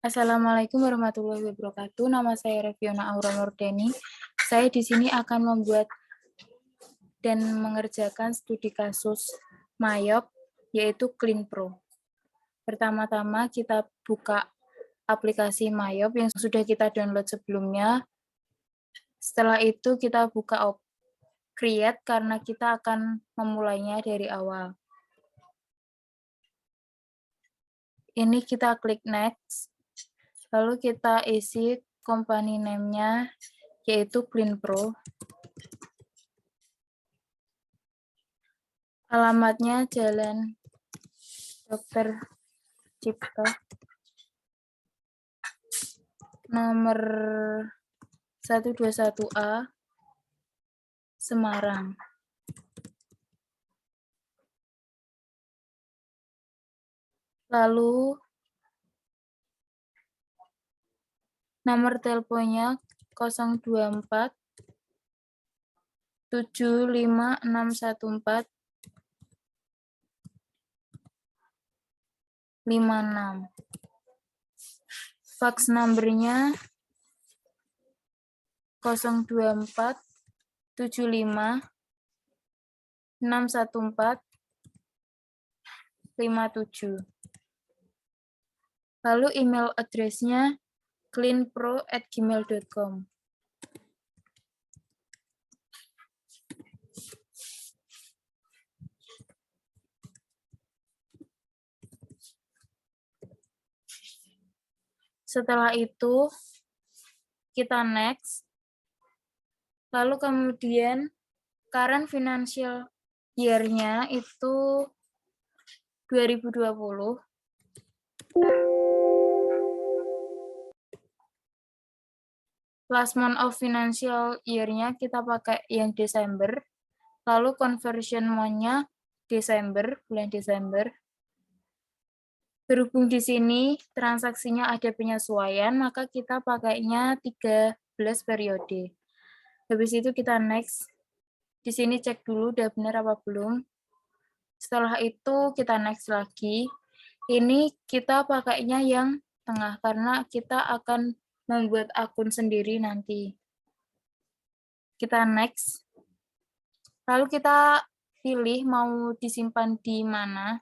Assalamualaikum warahmatullahi wabarakatuh. Nama saya Reviona Aura Murdeni. Saya di sini akan membuat dan mengerjakan studi kasus MAYOB, yaitu CleanPro. Pertama-tama kita buka aplikasi MAYOB yang sudah kita download sebelumnya. Setelah itu kita buka Create karena kita akan memulainya dari awal. Ini kita klik Next. Lalu kita isi company name-nya, yaitu CleanPro. Alamatnya Jalan Dr. Cipto, nomor 121A, Semarang. Lalu nomor teleponnya 024 75614 56. Fax numbernya 024 75 614 57. Lalu email address-nya cleanpro@gmail.com. Setelah itu, kita next. Lalu kemudian, current financial year-nya itu 2020. Last month of financial year-nya kita pakai yang Desember. Lalu conversion month-nya Desember, bulan Desember. Berhubung di sini transaksinya ada penyesuaian, maka kita pakainya 13 periode. Habis itu kita next. Di sini cek dulu udah benar apa belum. Setelah itu kita next lagi. Ini kita pakainya yang tengah karena kita akan membuat akun sendiri nanti. Kita next. Lalu kita pilih mau disimpan di mana.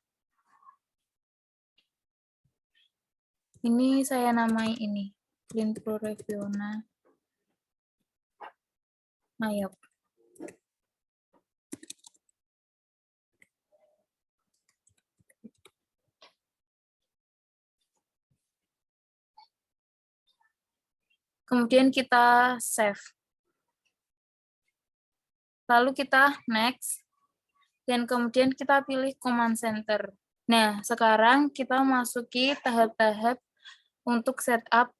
Ini saya namai ini, CleanPro Reviona MAYOB. Kemudian kita save. Lalu kita next. Dan kemudian kita pilih command center. Nah, sekarang kita masuki tahap-tahap untuk setup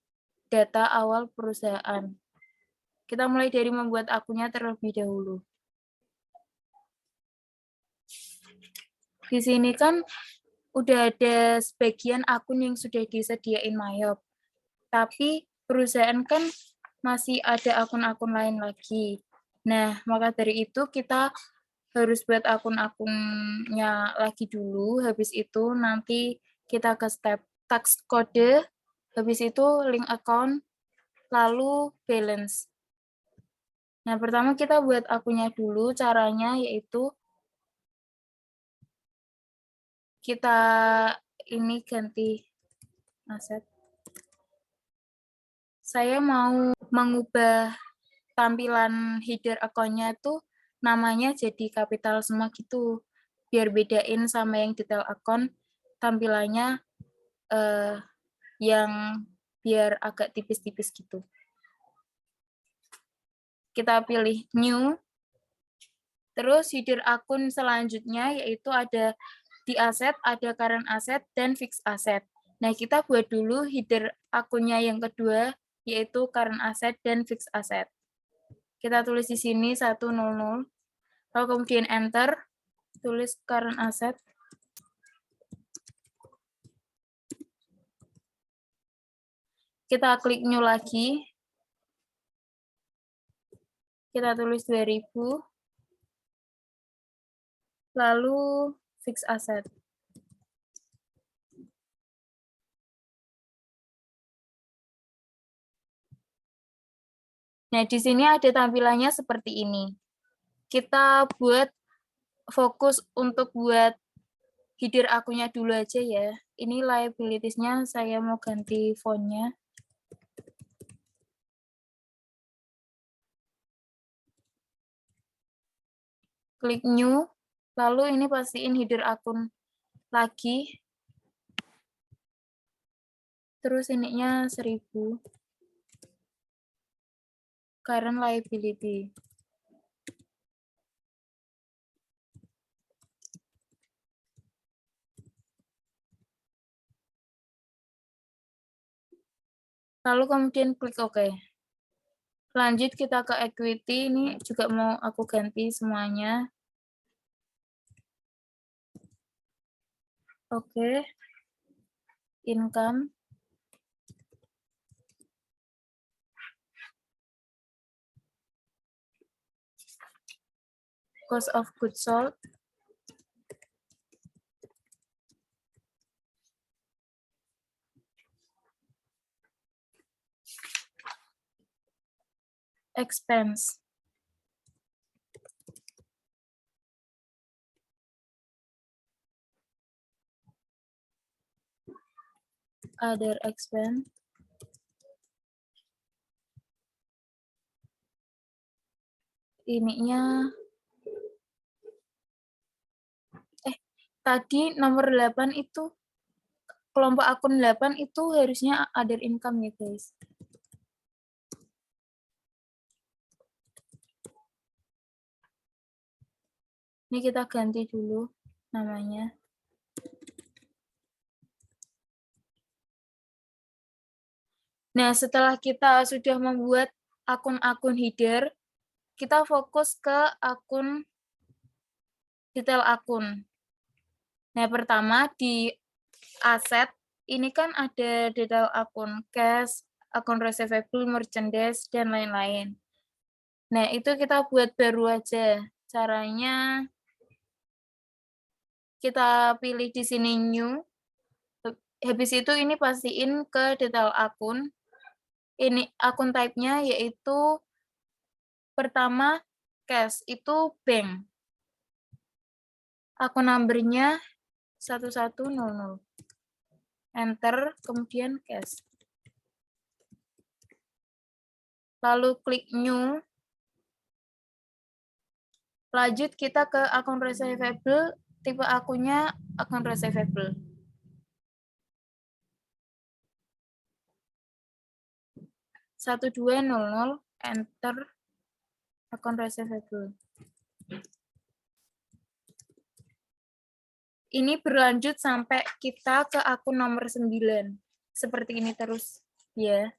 data awal perusahaan. Kita mulai dari membuat akunnya terlebih dahulu. Di sini kan udah ada sebagian akun yang sudah disediain MAYOB. Tapi perusahaan kan masih ada akun-akun lain lagi. Nah, maka dari itu kita harus buat akun-akunnya lagi dulu. Habis itu nanti kita ke step tax kode, habis itu link account, lalu balance. Nah, pertama kita buat akunnya dulu. Caranya yaitu kita ini ganti aset. Saya mau mengubah tampilan header account-nya itu namanya jadi kapital semua gitu. Biar bedain sama yang detail account, tampilannya yang biar agak tipis-tipis gitu. Kita pilih new. Terus header akun selanjutnya yaitu ada di aset, ada current asset, dan fixed asset. Nah, kita buat dulu header akunnya yang kedua, yaitu current asset dan fixed asset. Kita tulis di sini 100, lalu kemudian enter, tulis current asset. Kita klik new lagi. Kita tulis 2000. Lalu fixed asset. Nah, di sini ada tampilannya seperti ini. Kita buat fokus untuk buat header akunnya dulu aja ya. Ini liabilities-nya saya mau ganti font-nya. Klik new, lalu ini pastiin header akun lagi. Terus ininya 1000. Current liability. Lalu kemudian klik OK. Lanjut kita ke equity, ini juga mau aku ganti semuanya. Oke. Income. Cost of goods sold. Expense. Other expense. Ininya tadi nomor 8 itu kelompok akun 8 itu harusnya other income ya, guys. Ini kita ganti dulu namanya. Nah, setelah kita sudah membuat akun-akun header, kita fokus ke akun detail akun. Nah, pertama di aset, ini kan ada detail akun cash, akun receivable, merchandise, dan lain-lain. Nah, itu kita buat baru aja. Caranya kita pilih di sini new. Habis itu ini pastiin ke detail akun. Ini akun type-nya yaitu pertama cash, itu bank. Akun number-nya 1100. Enter, kemudian cash. Lalu klik new. Lanjut kita ke akun receivable, tipe akunnya akun receivable. Satu dua nol, enter, akun receivable. Ini berlanjut sampai kita ke akun nomor 9. Seperti ini terus, ya.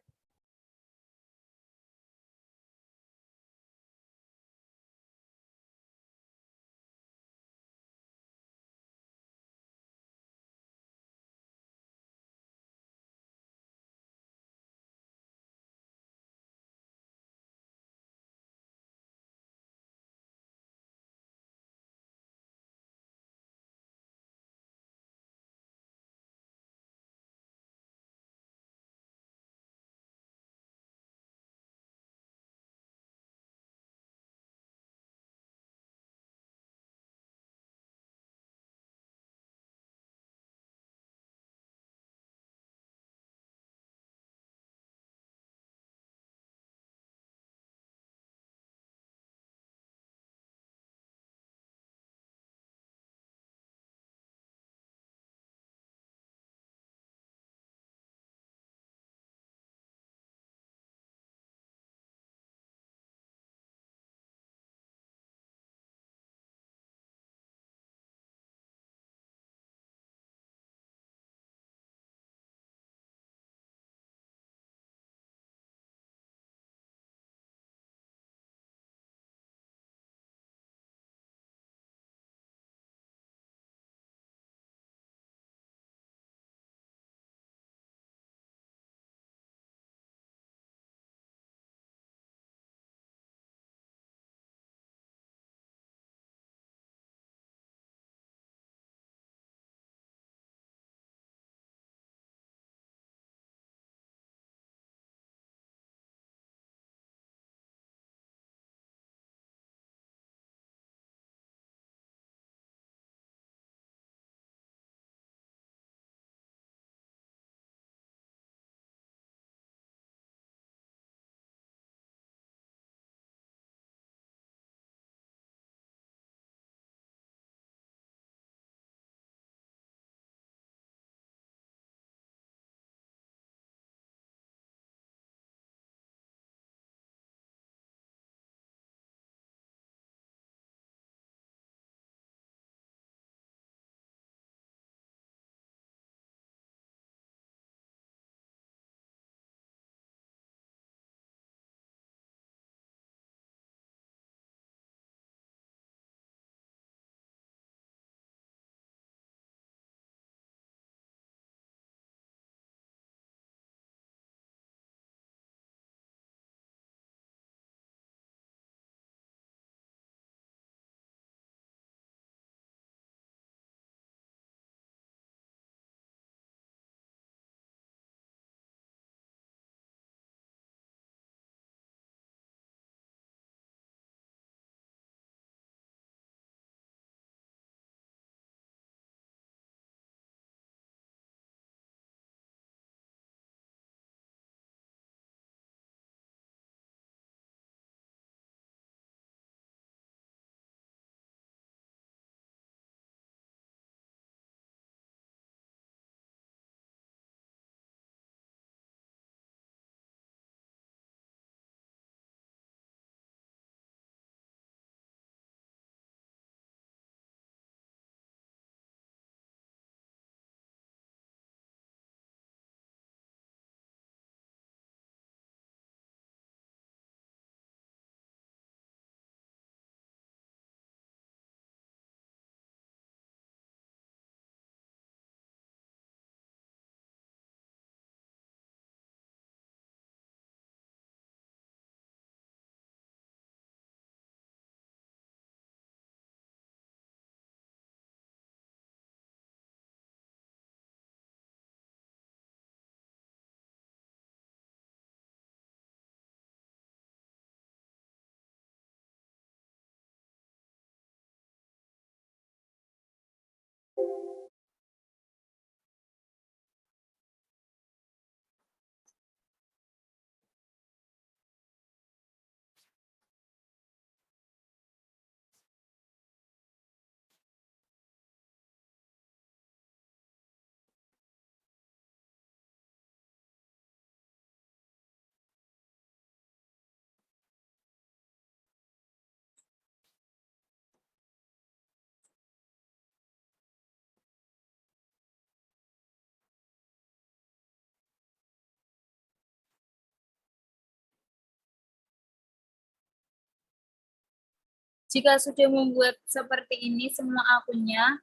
Jika sudah membuat seperti ini semua akunnya,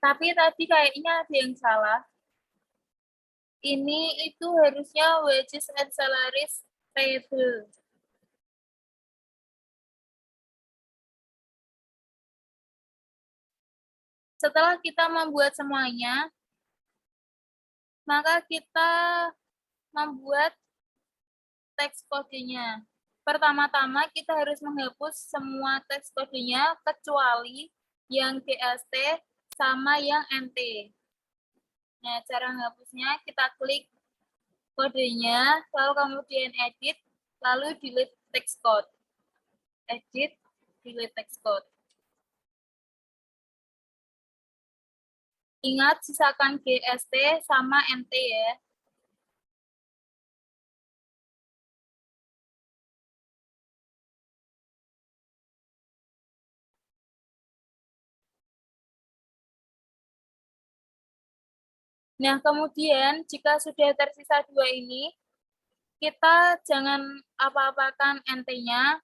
tapi tadi kayaknya ada yang salah. Ini itu harusnya wages and salaries payable. Setelah kita membuat semuanya, maka kita membuat teks kodenya. Pertama-tama kita harus menghapus semua teks kodenya kecuali yang GST sama yang NT. Nah, cara menghapusnya kita klik kodenya, lalu kemudian edit, lalu delete text code. Edit, delete text code. Ingat sisakan GST sama NT ya. Nah, kemudian jika sudah tersisa dua ini, kita jangan apa-apakan NT-nya,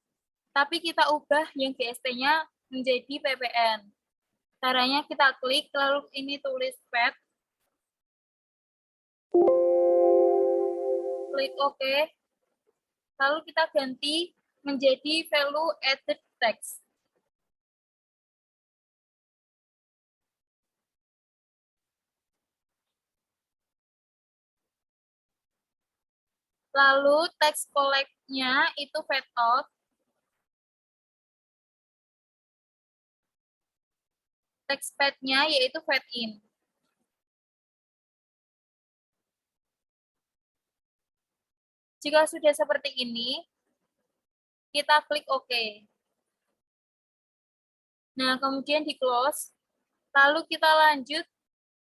tapi kita ubah yang GST-nya menjadi PPN. Caranya kita klik, lalu ini tulis pad, klik OK, lalu kita ganti menjadi value added text. Lalu text collect-nya itu fade out. Text pad-nya yaitu fade in. Jika sudah seperti ini, kita klik OK. Nah, kemudian di close, lalu kita lanjut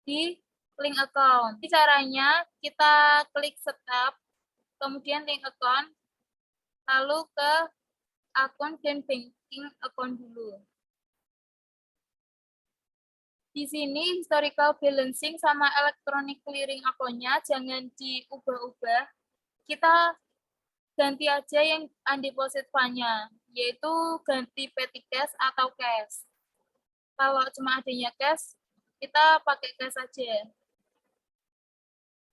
di link account. Caranya kita klik setup, kemudian link account, lalu ke akun dan banking account dulu. Di sini historical balancing sama electronic clearing akunnya jangan diubah-ubah. Kita ganti aja yang undeposit fund-nya, yaitu ganti petty cash atau cash. Kalau cuma adanya cash, kita pakai cash aja.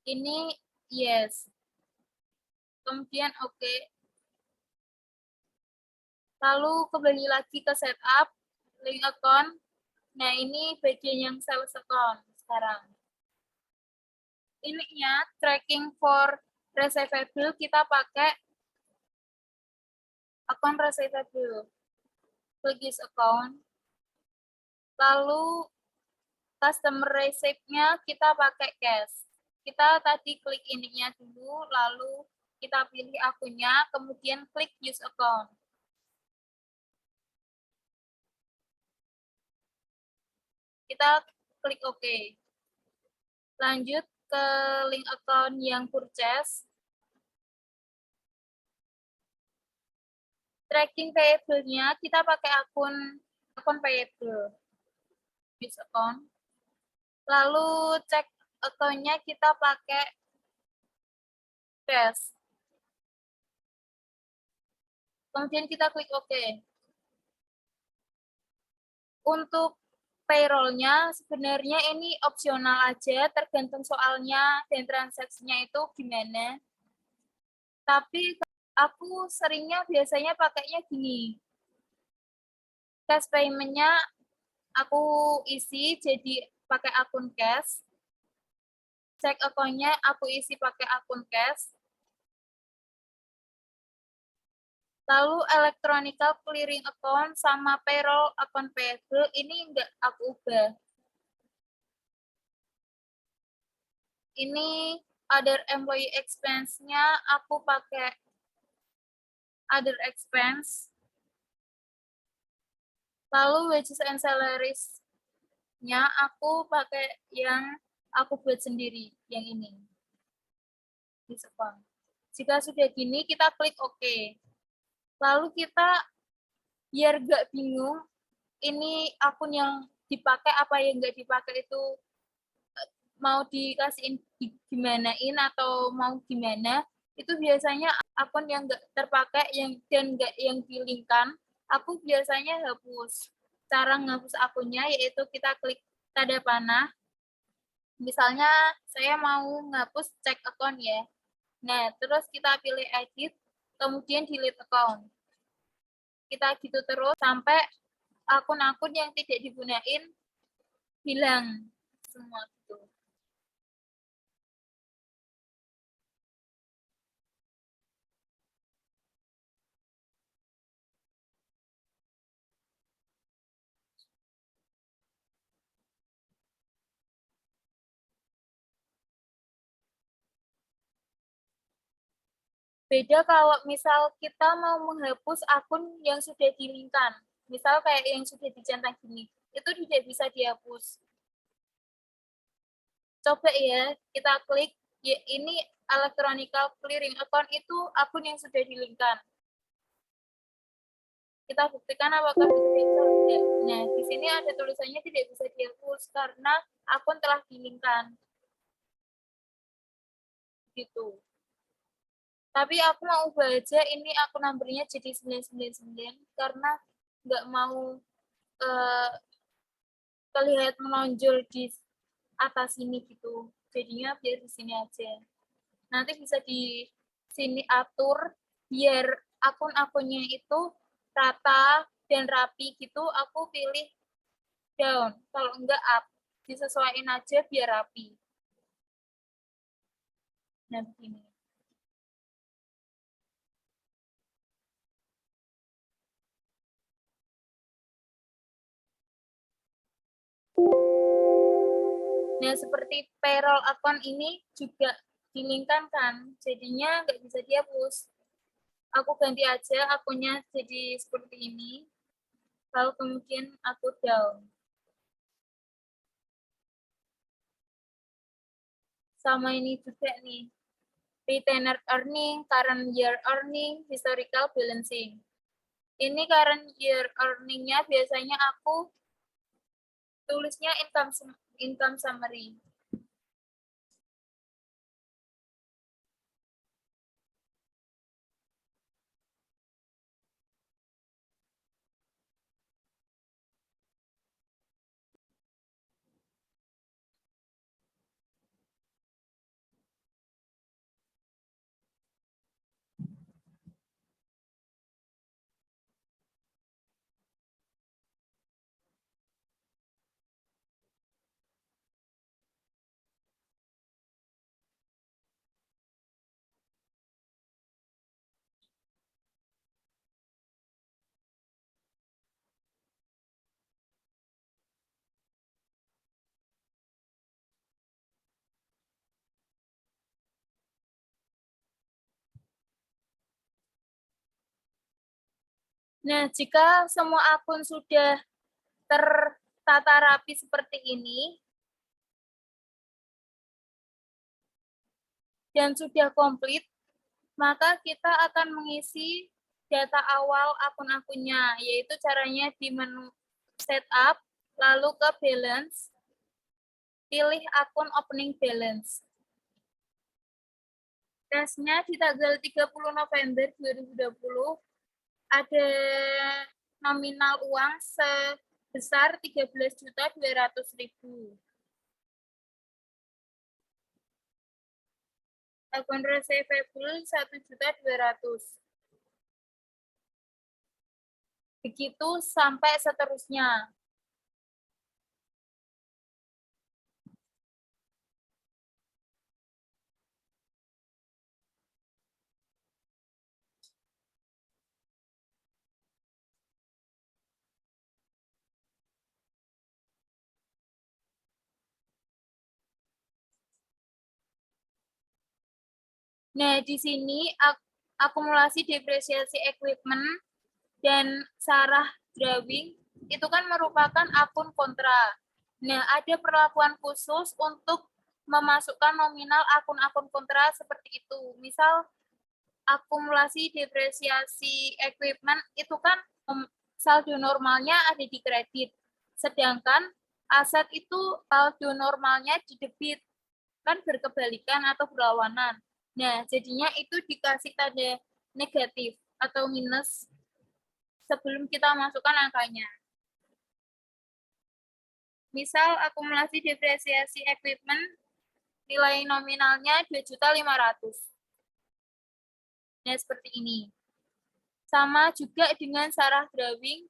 Ini yes. Kemudian OK. Lalu kembali lagi ke setup, link account. Nah, ini bagian yang sales account sekarang. Ininya tracking for receivable kita pakai account receivable. Klik use account. Lalu customer receipt-nya kita pakai cash. Kita tadi klik ininya dulu, lalu kita pilih akunnya, kemudian klik use account. Kita klik OK. Lanjut ke link account yang purchase. Tracking payable-nya kita pakai akun payable. Use account. Lalu cek account-nya kita pakai cash. Kemudian kita klik OK. Untuk payroll-nya sebenarnya ini opsional aja, tergantung soalnya dan transaksinya itu gimana. Tapi aku seringnya biasanya pakainya gini. Cash payment-nya aku isi jadi pakai akun cash. Cek account-nya aku isi pakai akun cash. Lalu electronical clearing account sama payroll account payable ini enggak aku ubah. Ini other employee expense-nya aku pakai other expense. Lalu wages and salaries-nya aku pakai yang aku buat sendiri, yang ini. Diskon. Jika sudah gini, kita klik OK. Lalu kita, biar nggak bingung, ini akun yang dipakai apa yang nggak dipakai itu mau dikasihin gimanain atau mau gimana, itu biasanya akun yang nggak terpakai dan nggak yang dilingkan, aku biasanya hapus. Cara menghapus akunnya yaitu kita klik tanda panah. Misalnya saya mau menghapus cek account ya. Nah, terus kita pilih edit, kemudian delete account. Kita gitu terus sampai akun-akun yang tidak digunain hilang semua gitu. Beda kalau misal kita mau menghapus akun yang sudah dilingkan. Misal kayak yang sudah dicentang gini, itu tidak bisa dihapus. Coba ya, kita klik, ya, ini electronical clearing account itu akun yang sudah dilingkan. Kita buktikan apakah bisa dihapus. Nah, di sini ada tulisannya tidak bisa dihapus karena akun telah dilingkan. Gitu. Tapi aku mau ubah aja ini akun numbernya jadi 999 karena nggak mau terlihat menonjol di atas sini gitu. Jadinya biar di sini aja. Nanti bisa di sini atur biar akun-akunnya itu rata dan rapi gitu. Aku pilih down. Kalau enggak up. Disesuaikan aja biar rapi. Nah, begini. Nah, seperti payroll account ini juga dilingkan kan, jadinya nggak bisa dihapus. Aku ganti aja akunnya jadi seperti ini, lalu kemudian aku down. Sama ini juga nih, retainer earning, current year earning, historical balancing. Ini current year earning-nya biasanya aku tulisnya income summary. Nah, jika semua akun sudah tertata rapi seperti ini, dan sudah komplit, maka kita akan mengisi data awal akun-akunnya, yaitu caranya di menu setup, lalu ke balance, pilih akun opening balance. Tesnya di tanggal 30 November 2020 ada nominal uang sebesar 13.200.000. Akun receivable 1.200.000. Begitu sampai seterusnya. Nah, di sini akumulasi depresiasi equipment dan sarah drawing itu kan merupakan akun kontra. Nah, ada perlakuan khusus untuk memasukkan nominal akun-akun kontra seperti itu. Misal, akumulasi depresiasi equipment itu kan saldo normalnya ada di kredit. Sedangkan aset itu saldo normalnya di debit. Kan berkebalikan atau berlawanan. Nah, jadinya itu dikasih tanda negatif atau minus sebelum kita masukkan angkanya. Misal akumulasi depresiasi equipment nilai nominalnya 2.500.000. Nah, seperti ini. Sama juga dengan Sarah drawing,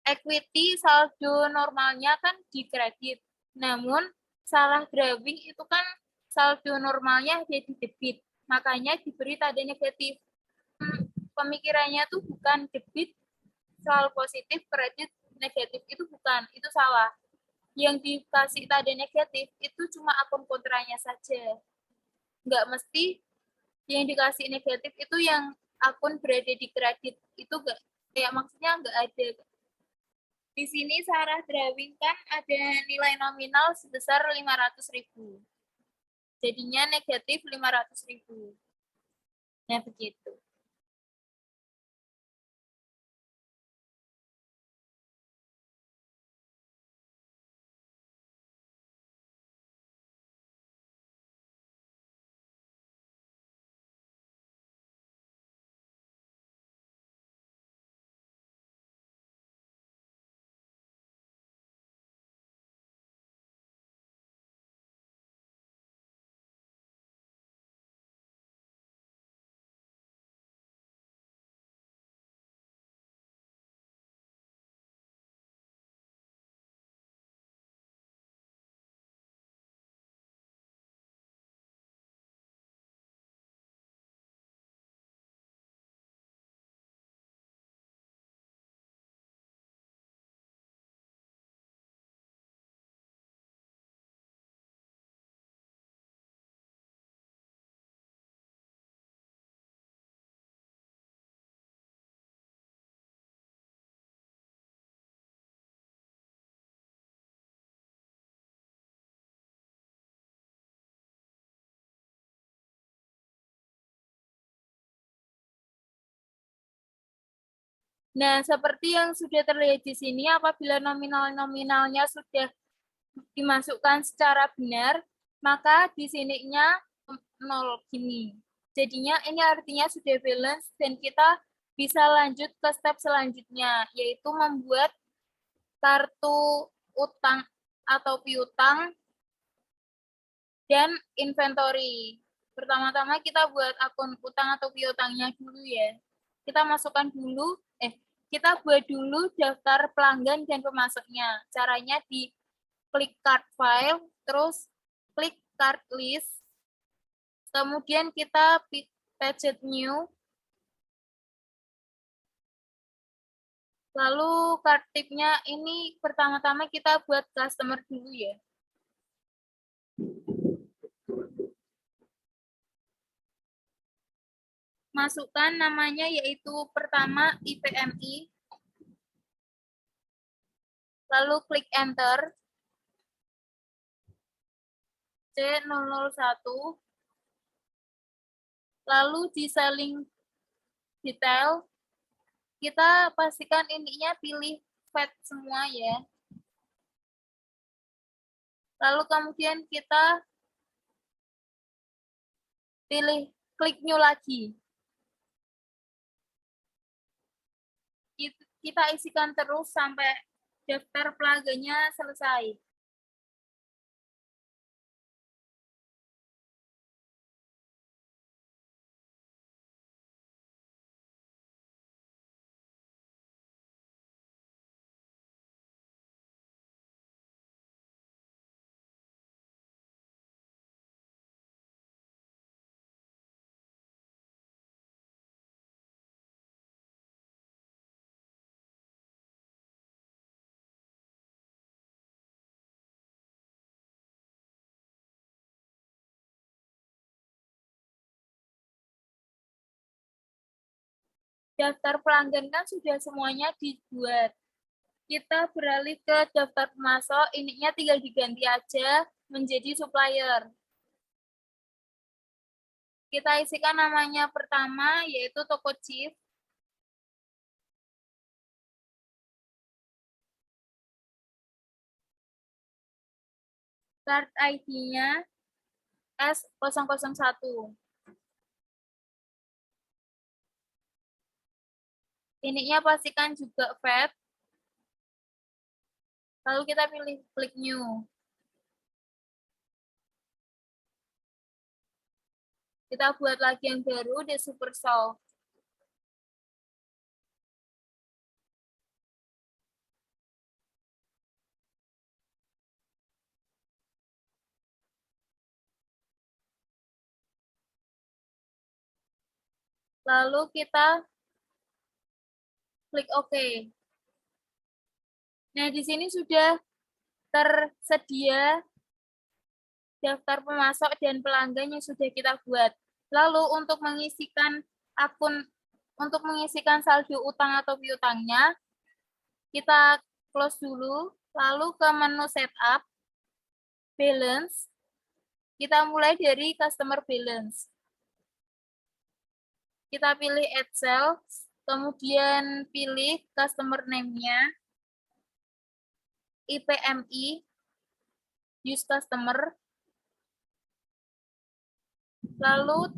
equity saldo normalnya kan di kredit. Namun Sarah drawing itu kan saldo normalnya jadi debit. Makanya diberi tanda negatif. Pemikirannya tuh bukan debit soal positif, kredit negatif, itu bukan, itu salah. Yang dikasih tanda negatif itu cuma akun kontranya saja. Nggak mesti yang dikasih negatif itu yang akun berada di kredit. Itu nggak, kayak maksudnya nggak ada. Di sini Sarah drawing kan ada nilai nominal sebesar 500.000. Jadinya negatif 500.000. Nah, begitu. Nah, seperti yang sudah terlihat di sini, apabila nominal-nominalnya sudah dimasukkan secara benar, maka di sininya 0 gini. Jadinya ini artinya sudah balance dan kita bisa lanjut ke step selanjutnya, yaitu membuat kartu utang atau piutang dan inventory. Pertama-tama kita buat akun utang atau piutangnya dulu ya. Kita masukkan dulu, kita buat dulu daftar pelanggan dan pemasoknya. Caranya di klik card file, terus klik card list, kemudian kita paget new, lalu card tipnya ini pertama-tama kita buat customer dulu ya. Masukkan namanya yaitu pertama IPMI, lalu klik enter, C001, lalu di selling detail, kita pastikan ininya pilih VAT semua ya. Lalu kemudian kita pilih klik new lagi. Kita isikan terus sampai daftar pelanggannya selesai. Daftar pelanggan kan sudah semuanya dibuat. Kita beralih ke daftar pemasok, ininya tinggal diganti aja menjadi supplier. Kita isikan namanya pertama, yaitu toko chief. Card ID-nya S001. Ininya pastikan juga VAT. Lalu kita pilih klik new. Kita buat lagi yang baru di Supersolve. Lalu kita klik OK. Nah, di sini sudah tersedia daftar pemasok dan pelanggan yang sudah kita buat. Lalu untuk mengisikan saldo utang atau piutangnya, kita close dulu, lalu ke menu setup, balance, kita mulai dari customer balance. Kita pilih add sales, kemudian pilih customer name-nya, IPMI, use customer, lalu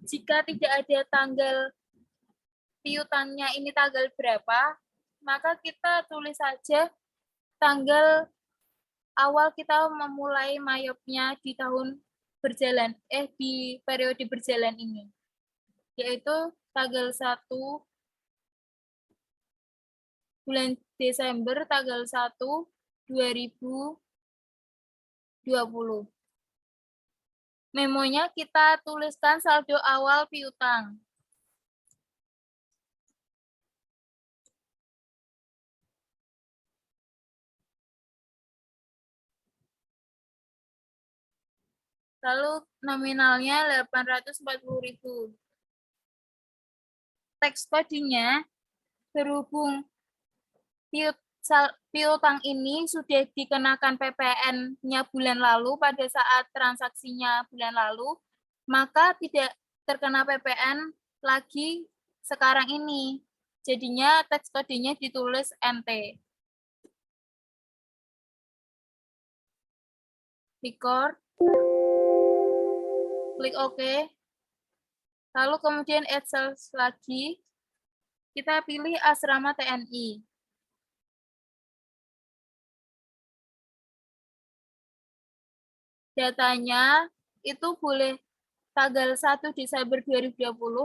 jika tidak ada tanggal piutangnya ini tanggal berapa, maka kita tulis saja tanggal awal kita memulai mayopnya di tahun berjalan, di periode berjalan ini, yaitu tanggal 1 bulan Desember tanggal 1 2020. Memonya kita tuliskan saldo awal piutang. Lalu nominalnya 840.000. Teks kodenya berhubung piutang ini sudah dikenakan PPN-nya bulan lalu pada saat transaksinya bulan lalu, maka tidak terkena PPN lagi sekarang ini. Jadinya teks kodenya ditulis NT. Record. Klik OK. Lalu kemudian add sales lagi. Kita pilih asrama TNI. Datanya itu boleh tanggal 1 Desember 2020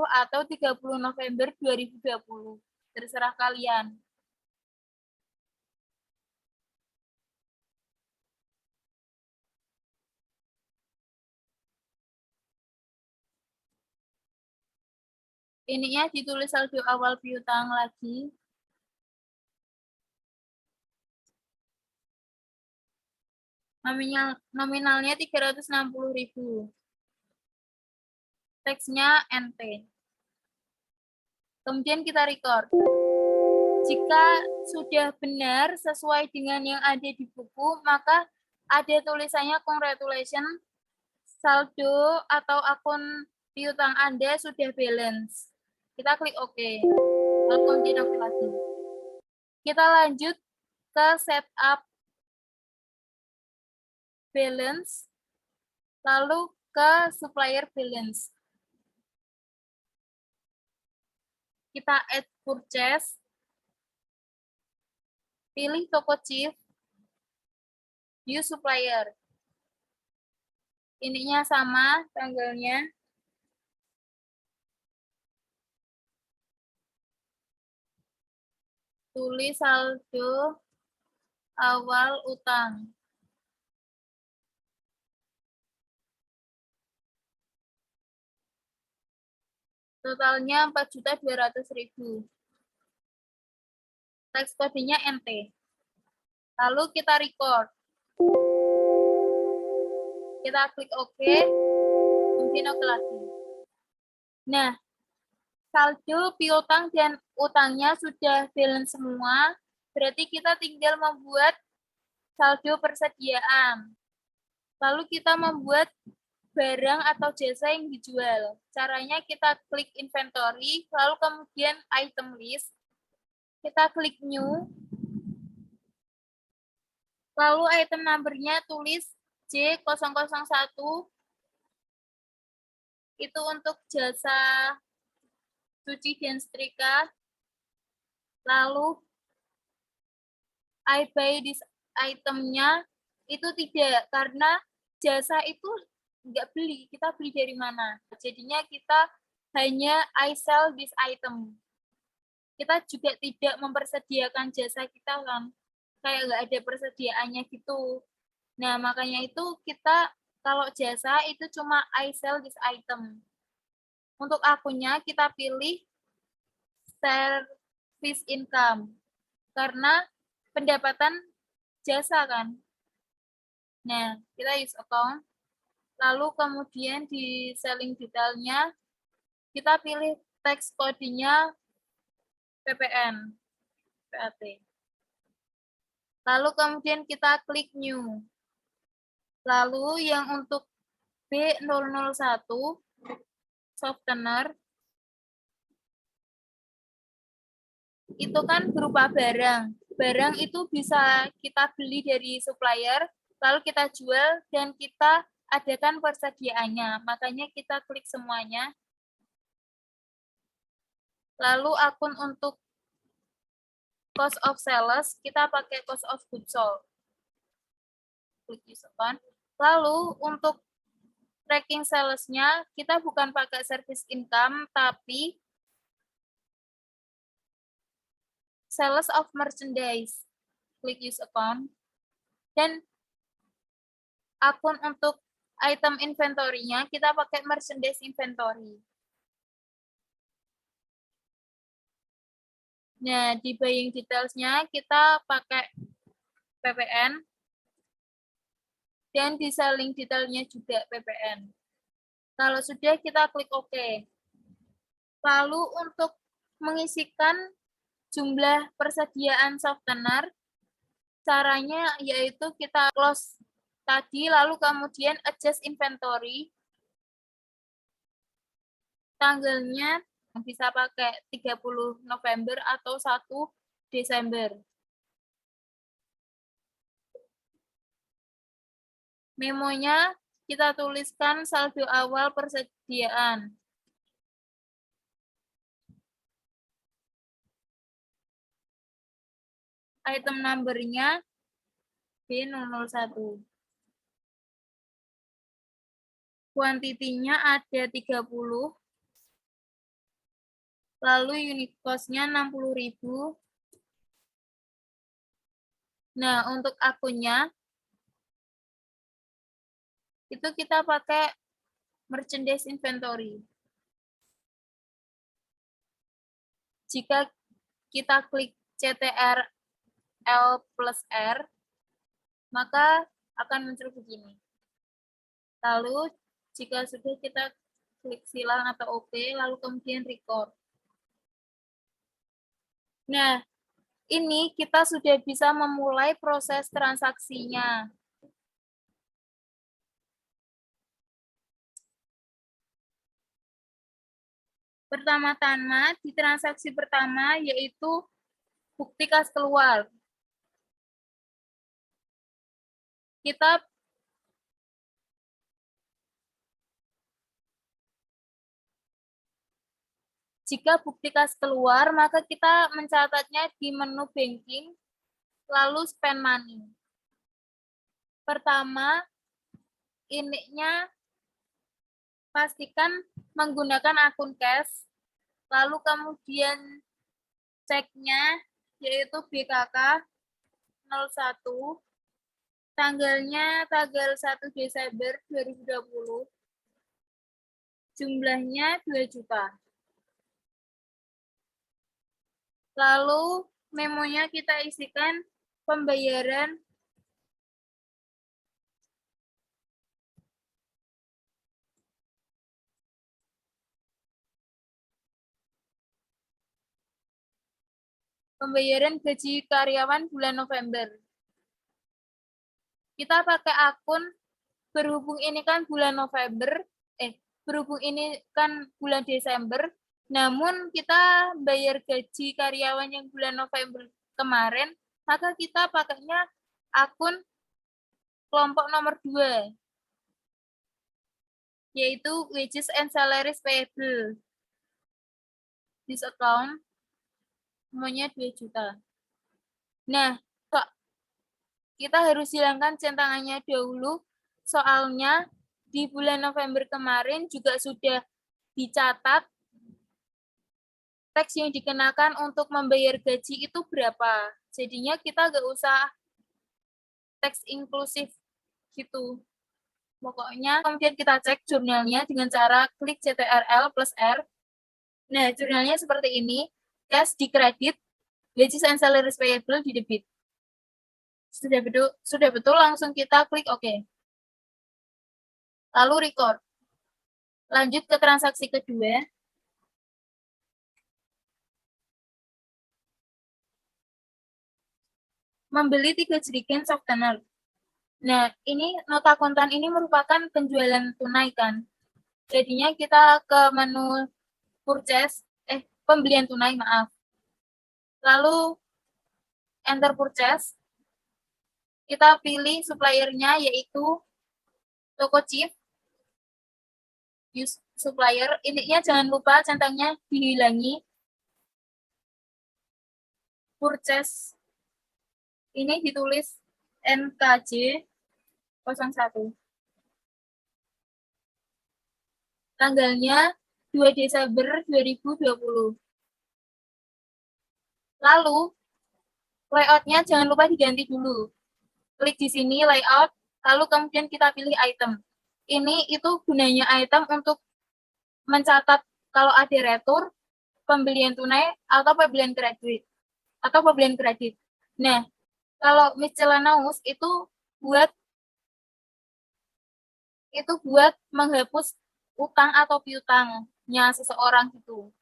atau 30 November 2020. Terserah kalian. Ininya ditulis saldo awal piutang lagi. Nominalnya 360.000. Teksnya NT. Kemudian kita record. Jika sudah benar sesuai dengan yang ada di buku, maka ada tulisannya congratulations, saldo atau akun piutang Anda sudah balance. Kita klik OK. Lalu kemudian OK lagi. Kita lanjut ke setup balance, lalu ke supplier balance. Kita add purchase, pilih toko chief, use supplier. Ininya sama tanggalnya. Tulis saldo awal utang. Totalnya 4.200.000. Teks kodenya NT. Lalu kita record. Kita klik OK. Mungkin OK lagi. Nah, saldo piutang dan utangnya sudah balance semua. Berarti kita tinggal membuat saldo persediaan. Lalu kita membuat barang atau jasa yang dijual. Caranya kita klik inventory, lalu kemudian item list. Kita klik new. Lalu item number-nya tulis J001. Itu untuk jasa cuci dan setrika. Lalu I buy this itemnya itu tidak, karena jasa itu nggak beli, kita beli dari mana. Jadinya kita hanya I sell this item. Kita juga tidak mempersediakan jasa kita kan, kayak nggak ada persediaannya gitu. Nah, makanya itu kita kalau jasa itu cuma I sell this item. Untuk akunnya kita pilih service income, karena pendapatan jasa kan. Nah, kita use account. Lalu kemudian di selling detailnya, kita pilih tax code-nya PPN, PAT. Lalu kemudian kita klik new. Lalu yang untuk B001, softener, itu kan berupa barang. Barang itu bisa kita beli dari supplier, lalu kita jual, dan kita adakan persediaannya. Makanya kita klik semuanya. Lalu akun untuk cost of sales, kita pakai cost of goods sold. Klik use account. Lalu untuk tracking sales-nya, kita bukan pakai service income, tapi sales of merchandise. Klik use account. Dan akun untuk item inventory-nya, kita pakai merchandise inventory. Nah, di buying details-nya, kita pakai PPN. Dan di selling detail-nya juga PPN. Kalau sudah, kita klik OK. Lalu untuk mengisikan jumlah persediaan softener, caranya yaitu kita close tadi, lalu kemudian adjust inventory. Tanggalnya bisa pakai 30 November atau 1 Desember. Memonya kita tuliskan saldo awal persediaan. Item number-nya B001. Kuantitinya ada 30. Lalu unit cost-nya 60.000. Nah, untuk akunnya, itu kita pakai merchandise inventory. Jika kita klik CTR L plus R, maka akan muncul begini. Lalu, jika sudah kita klik silang atau OK, lalu kemudian record. Nah, ini kita sudah bisa memulai proses transaksinya. Pertama-tama, di transaksi pertama yaitu bukti kas keluar. Jika bukti kas keluar, maka kita mencatatnya di menu banking, lalu spend money. Pertama, ininya pastikan menggunakan akun cash, lalu kemudian ceknya yaitu BKK 01, tanggalnya tanggal 1 Desember 2020, jumlahnya 2 juta. Lalu memonya kita isikan pembayaran gaji karyawan bulan November. Kita pakai akun, berhubung ini kan bulan November, berhubung ini kan bulan Desember, namun kita bayar gaji karyawan yang bulan November kemarin, maka kita pakainya akun kelompok nomor 2, yaitu wages and salaries payable. This account. semuanya 2 juta. Nah, kok kita harus hilangkan centangannya dahulu, soalnya di bulan November kemarin juga sudah dicatat teks yang dikenakan untuk membayar gaji itu berapa. Jadinya kita nggak usah teks inklusif gitu. Pokoknya kemudian kita cek jurnalnya dengan cara klik CTRL plus R. Nah, jurnalnya seperti ini. Cash di kredit, wages and salaries payable di debit. Sudah betul, langsung kita klik OK. Lalu record. Lanjut ke transaksi kedua. Membeli 3 jerigen softener. Nah, ini nota kontan ini merupakan penjualan tunai kan. Jadinya kita ke menu pembelian tunai, maaf. Lalu enter purchase. Kita pilih suppliernya yaitu Toko Chief. Use supplier. Intinya jangan lupa centangnya dihilangi. Purchase ini ditulis NKJ 01. Tanggalnya 2 Desember 2020. Lalu, layout-nya jangan lupa diganti dulu. Klik di sini, layout, lalu kemudian kita pilih item. Ini itu gunanya item untuk mencatat kalau ada retur, pembelian tunai, atau pembelian kredit. Nah, kalau miscellaneous itu buat menghapus utang atau piutangnya seseorang gitu.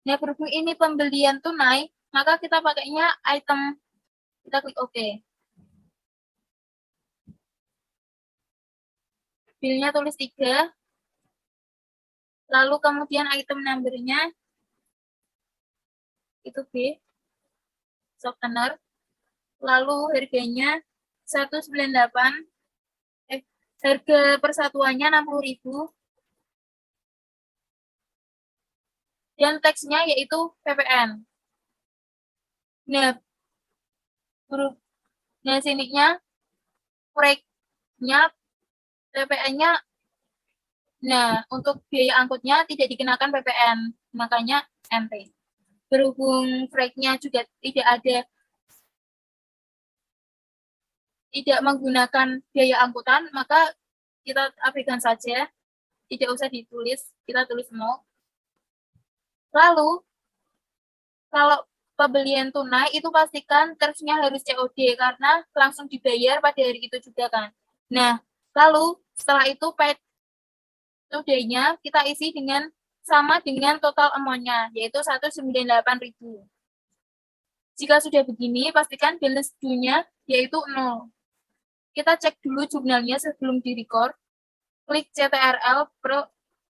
Nah, berhubung ini pembelian tunai, maka kita pakainya item. Kita klik OK. Bilnya tulis 3. Lalu kemudian item number-nya itu B, softener. Lalu harganya 198. Harga persatuannya 60.000. Dan teksnya yaitu PPN. Nah, sininya break-nya PPN-nya. Nah, untuk biaya angkutnya tidak dikenakan PPN, makanya NT. Berhubung break-nya juga tidak menggunakan biaya angkutan, maka kita abaikan saja, tidak usah ditulis, kita tulis 0. Lalu, kalau pembelian tunai itu pastikan terusnya harus COD karena langsung dibayar pada hari itu juga kan. Nah, lalu setelah itu paid today-nya kita isi sama dengan total amount-nya, yaitu 198.000. Jika sudah begini, pastikan balance due-nya yaitu 0. Kita cek dulu jurnalnya sebelum di-record. Klik CTRL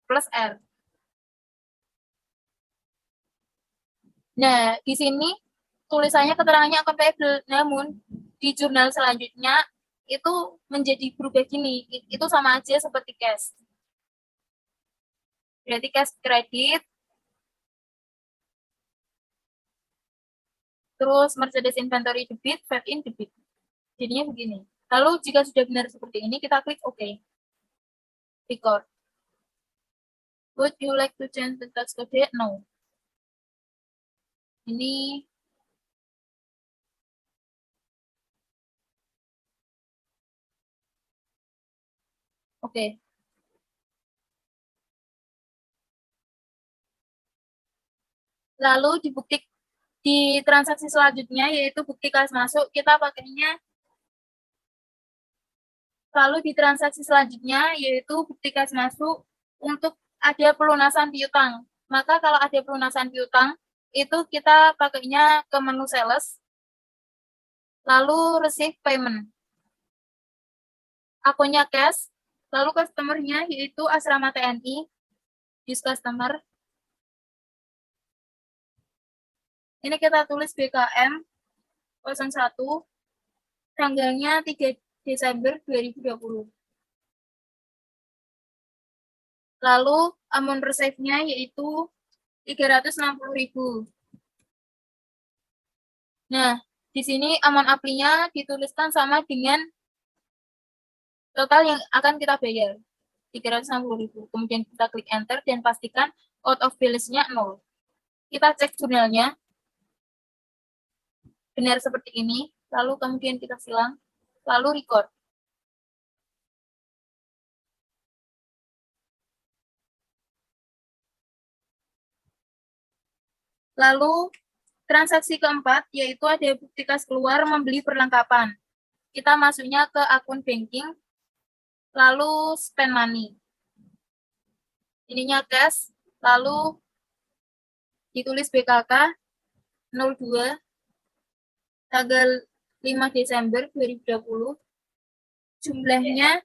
plus R. Nah, di sini tulisannya keterangannya akan payable, namun di jurnal selanjutnya itu menjadi berubah gini. Itu sama aja seperti cash. Berarti cash kredit, terus Mercedes inventory debit, fed in debit. Jadinya begini. Lalu jika sudah benar seperti ini, kita klik OK. Record. Would you like to change the tax code? No. Ini oke. Lalu di transaksi selanjutnya yaitu bukti kas masuk, kita pakainya. Lalu di transaksi selanjutnya yaitu bukti kas masuk untuk ada pelunasan piutang. Maka kalau ada pelunasan piutang, itu kita pakainya ke menu sales, lalu receive payment. Akunnya cash, lalu customer-nya yaitu Asrama TNI, use customer. Ini kita tulis BKM 01, tanggalnya 3 Desember 2020. Lalu amount receive-nya yaitu 360.000. Nah, di sini amount apply-nya dituliskan sama dengan total yang akan kita bayar, 360.000. Kemudian kita klik enter dan pastikan out of balance-nya 0. Kita cek jurnalnya, benar seperti ini, lalu kemudian kita silang, lalu record. Lalu transaksi keempat, yaitu ada bukti kas keluar membeli perlengkapan. Kita masuknya ke akun banking, lalu spend money. Ininya cash, lalu ditulis BKK 02, tanggal 5 Desember 2020, jumlahnya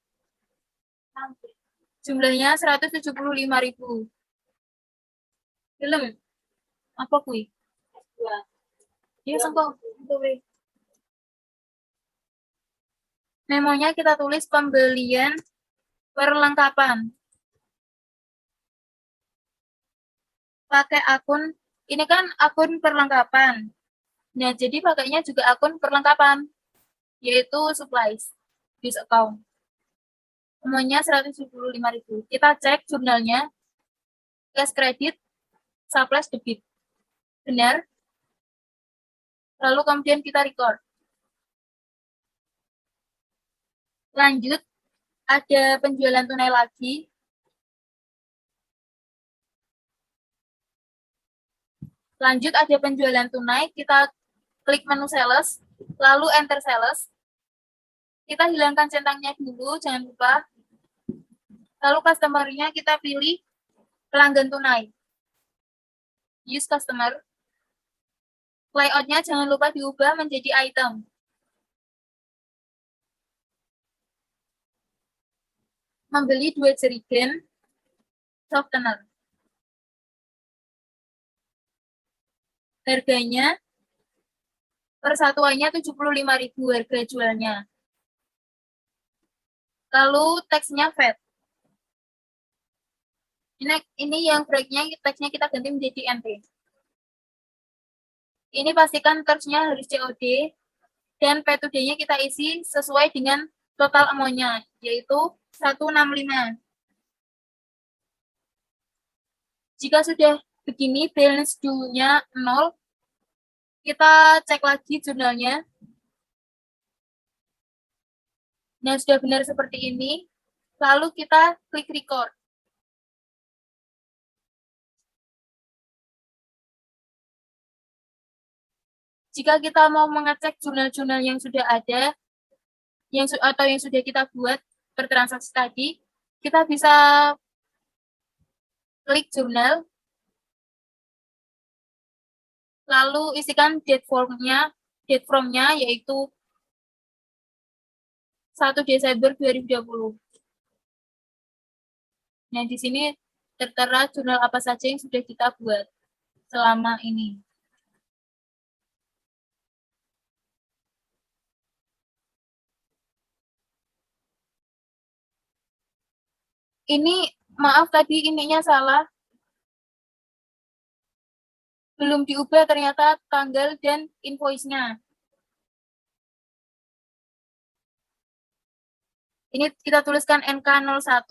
175.000. Film apa kui? Ya sengko. Memonya kita tulis pembelian perlengkapan. Pakai akun, ini kan akun perlengkapan. Nah, jadi pakainya juga akun perlengkapan, yaitu supplies, this account. Semuanya 175.000. Kita cek jurnalnya, cash credit, surplus debit. Benar. Lalu kemudian kita record. Lanjut, ada penjualan tunai lagi. Lanjut, ada penjualan tunai. Kita klik menu sales, lalu enter sales. Kita hilangkan centangnya dulu, jangan lupa. Lalu customer-nya kita pilih pelanggan tunai. Use customer. Layout-nya jangan lupa diubah menjadi item. Membeli 2 jerigen softener. Harganya persatuannya 75.000 harga jualnya. Lalu teksnya VAT. Ini yang breaknya, teksnya kita ganti menjadi NT. Ini pastikan terusnya harus COD dan P2D-nya kita isi sesuai dengan total amount-nya, yaitu 165. Jika sudah begini, balance due-nya 0, kita cek lagi jurnalnya. Nah, sudah benar seperti ini, lalu kita klik record. Jika kita mau mengecek jurnal-jurnal yang sudah ada, atau yang sudah kita buat bertransaksi tadi, kita bisa klik jurnal, lalu isikan date from-nya yaitu 1 Desember 2020. Nah, di sini tertera jurnal apa saja yang sudah kita buat selama ini. Ini, maaf tadi ininya salah. Belum diubah ternyata tanggal dan invoice-nya. Ini kita tuliskan NK01,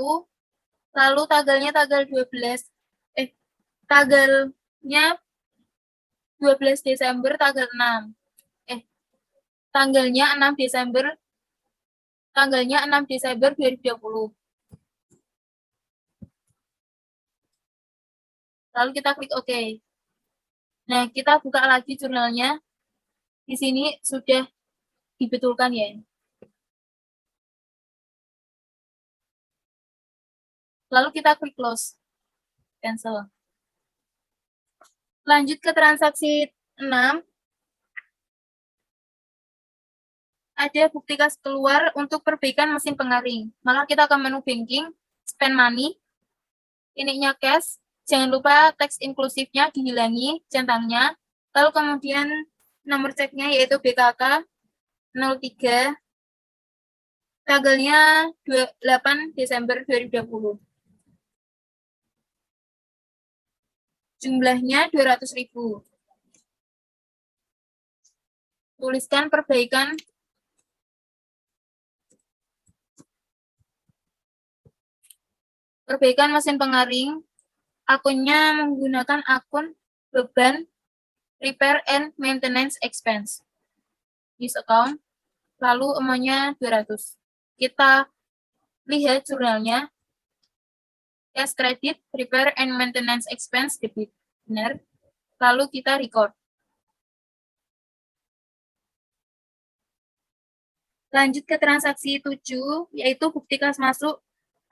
lalu tanggalnya tanggal 12. Tanggalnya 12 Desember tanggal 6. Tanggalnya 6 Desember 2020. Lalu kita klik OK. Nah, kita buka lagi jurnalnya. Di sini sudah dibetulkan ya. Lalu kita klik close. Cancel. Lanjut ke transaksi 6. Ada bukti kas keluar untuk perbaikan mesin pengering. Maka kita ke menu banking, spend money, ininya cash, jangan lupa teks inklusifnya dihilangi, centangnya, lalu kemudian nomor ceknya yaitu BKK 03, tanggalnya 8 Desember 2020. Jumlahnya 200.000. tuliskan perbaikan mesin pengaring. Akunnya menggunakan akun beban repair and maintenance expense. Use account, lalu amount-nya 200. Kita lihat jurnalnya. Cash credit, repair and maintenance expense debit. Benar. Lalu kita record. Lanjut ke transaksi 7, yaitu bukti kas masuk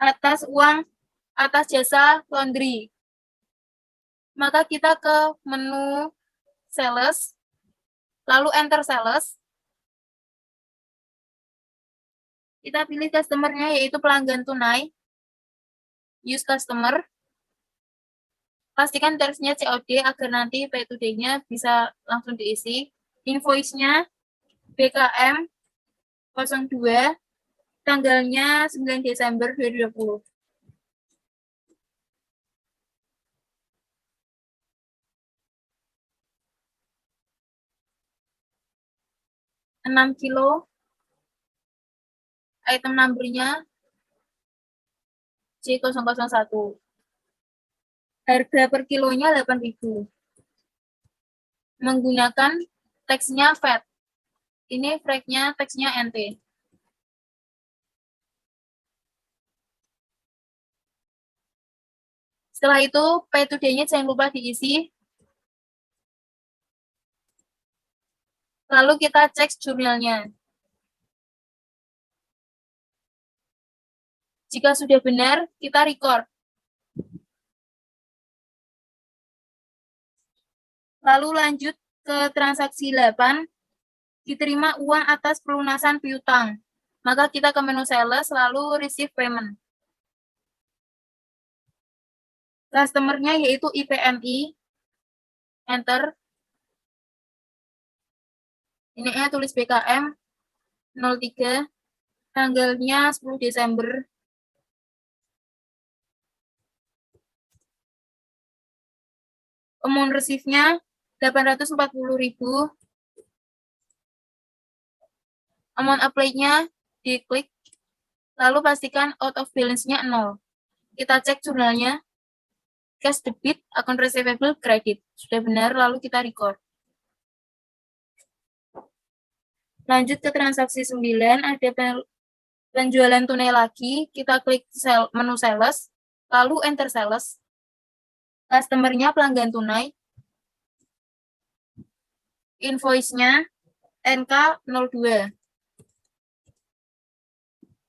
atas uang atas jasa laundry. Maka kita ke menu sales, lalu enter sales. Kita pilih customer-nya, yaitu pelanggan tunai. Use customer. Pastikan tersnya COD agar nanti pay to day-nya bisa langsung diisi. Invoice-nya BKM 02, tanggalnya 9 Desember 2020. 6 kilo, item number-nya C001. Harga per kilonya 8.000. Menggunakan teksnya VAT. Ini freight-nya teksnya NT. Setelah itu, pay to day-nya jangan lupa diisi. Lalu kita cek jurnalnya. Jika sudah benar, kita record. Lalu lanjut ke transaksi 8, diterima uang atas pelunasan piutang. Maka kita ke menu sales, lalu receive payment. Customer-nya yaitu IPMI. Enter. Ini tulis BKM 03, tanggalnya 10 Desember. Amount receive-nya 840.000. Amount applied-nya diklik, lalu pastikan out of balance-nya 0. Kita cek jurnalnya. Cash debit, account receivable, credit. Sudah benar, lalu kita record. Lanjut ke transaksi 9, ada penjualan tunai lagi. Kita klik menu sales, lalu enter sales. Customer-nya pelanggan tunai. Invoice-nya NK02.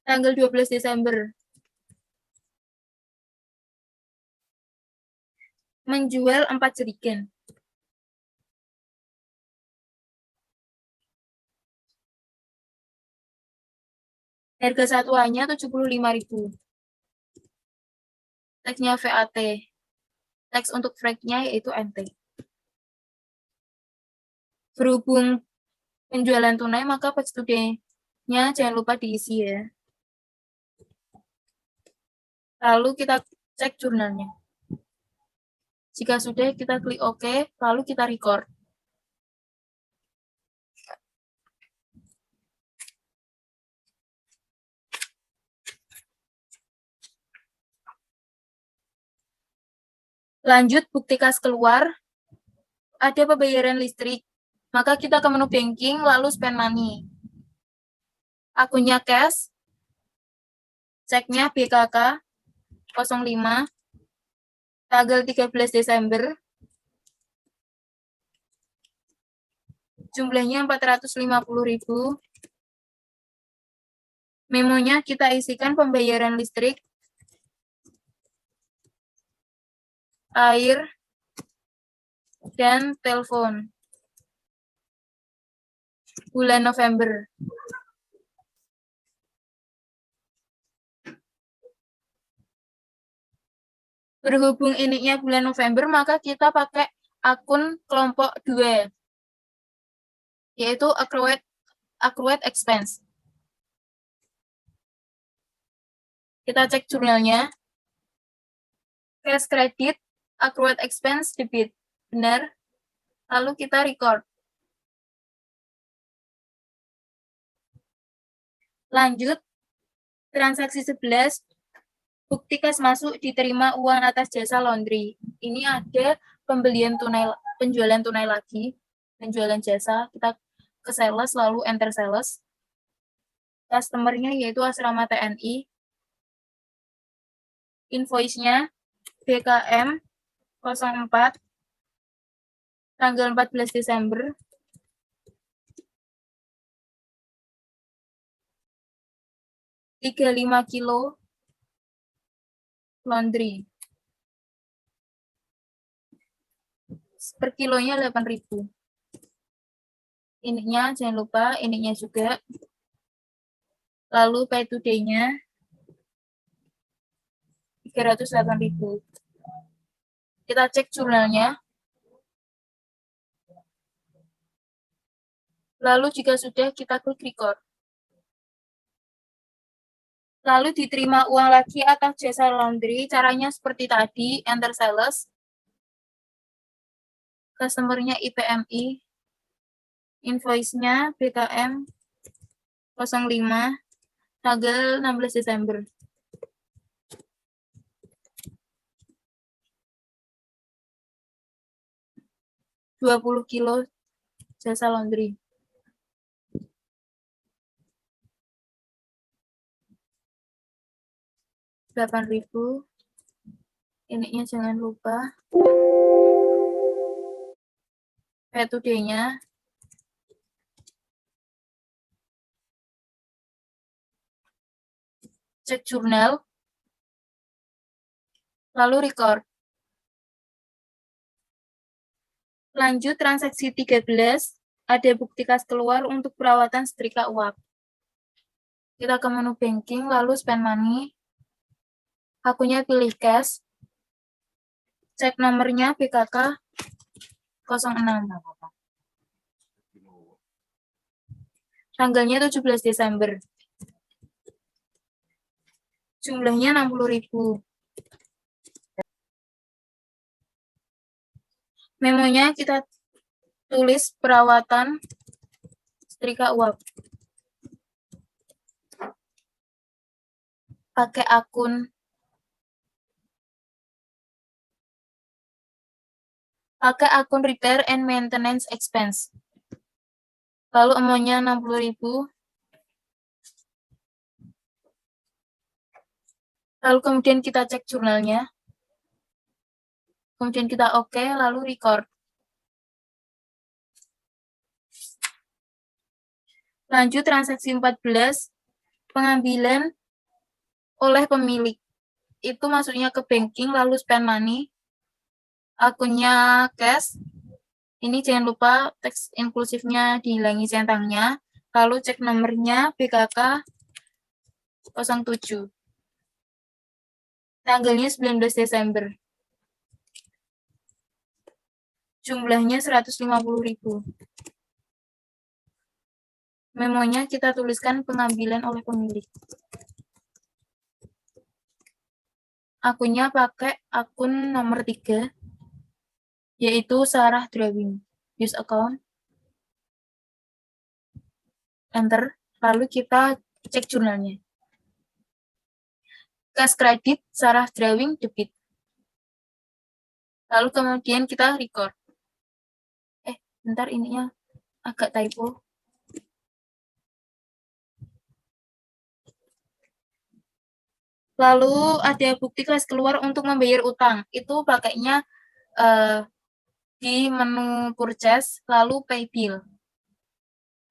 Tanggal 12 Desember. Menjual 4 jerigen. Harga satuannya 75.000. Teksnya VAT. Teks untuk freight-nya yaitu NT. Berhubung penjualan tunai, maka pay to day-nya jangan lupa diisi ya. Lalu kita cek jurnalnya. Jika sudah, kita klik OK, lalu kita record. Lanjut, bukti kas keluar. Ada pembayaran listrik. Maka kita ke menu banking, lalu spend money. Akunnya cash. Ceknya BKK 05. Tanggal 13 Desember. Jumlahnya 450.000. Memonya kita isikan pembayaran listrik, air, dan telepon. Bulan November. Berhubung ininya bulan November, maka kita pakai akun kelompok 2, yaitu accrued expense. Kita cek jurnalnya. Cash credit, accrued expense debit. Benar. Lalu kita record. Lanjut, transaksi 11, bukti kas masuk diterima uang atas jasa laundry. Ini ada penjualan tunai lagi, penjualan jasa, kita ke sales, lalu enter sales. Customer-nya yaitu Asrama TNI. Invoice-nya BKM 04, tanggal 14 Desember. 35 kilo laundry. Per kilonya 8.000. Ininya jangan lupa, ininya juga. Lalu pay to day-nya 308.000. Kita cek jurnalnya. Lalu jika sudah, kita klik record. Lalu diterima uang lagi atas jasa laundry. Caranya seperti tadi, enter sales. Customer-nya IPMI. Invoice-nya BKM 05, tanggal 16 Desember. $20 kilo jasa laundry. $8.000. Ininya jangan lupa. Pay to day-nya. Cek jurnal. Lalu record. Lanjut transaksi 13, ada bukti kas keluar untuk perawatan setrika uap. Kita ke menu banking, lalu spend money. Akunnya pilih cash. Cek nomornya BKK 06. Tanggalnya 17 Desember. Jumlahnya 60.000. Memonya kita tulis perawatan setrika uap. Pakai akun repair and maintenance expense. Lalu amount-nya 60.000. Lalu kemudian kita cek jurnalnya. Kemudian kita oke, lalu record. Lanjut transaksi 14, pengambilan oleh pemilik. Itu masuknya ke banking, lalu spend money. Akunnya cash. Ini jangan lupa teks inklusifnya dihilangi centangnya. Lalu cek nomornya BKK 07. Tanggalnya 19 Desember. Jumlahnya 150.000. Memonya kita tuliskan pengambilan oleh pemilik. Akunnya pakai akun nomor 3, yaitu Sarah Drawing. Use account. Enter. Lalu kita cek jurnalnya. Kas kredit Sarah Drawing debit. Lalu kemudian kita record. Bentar, ininya agak typo. Lalu ada bukti kas keluar untuk membayar utang. Itu pakainya di menu purchase, lalu pay bill.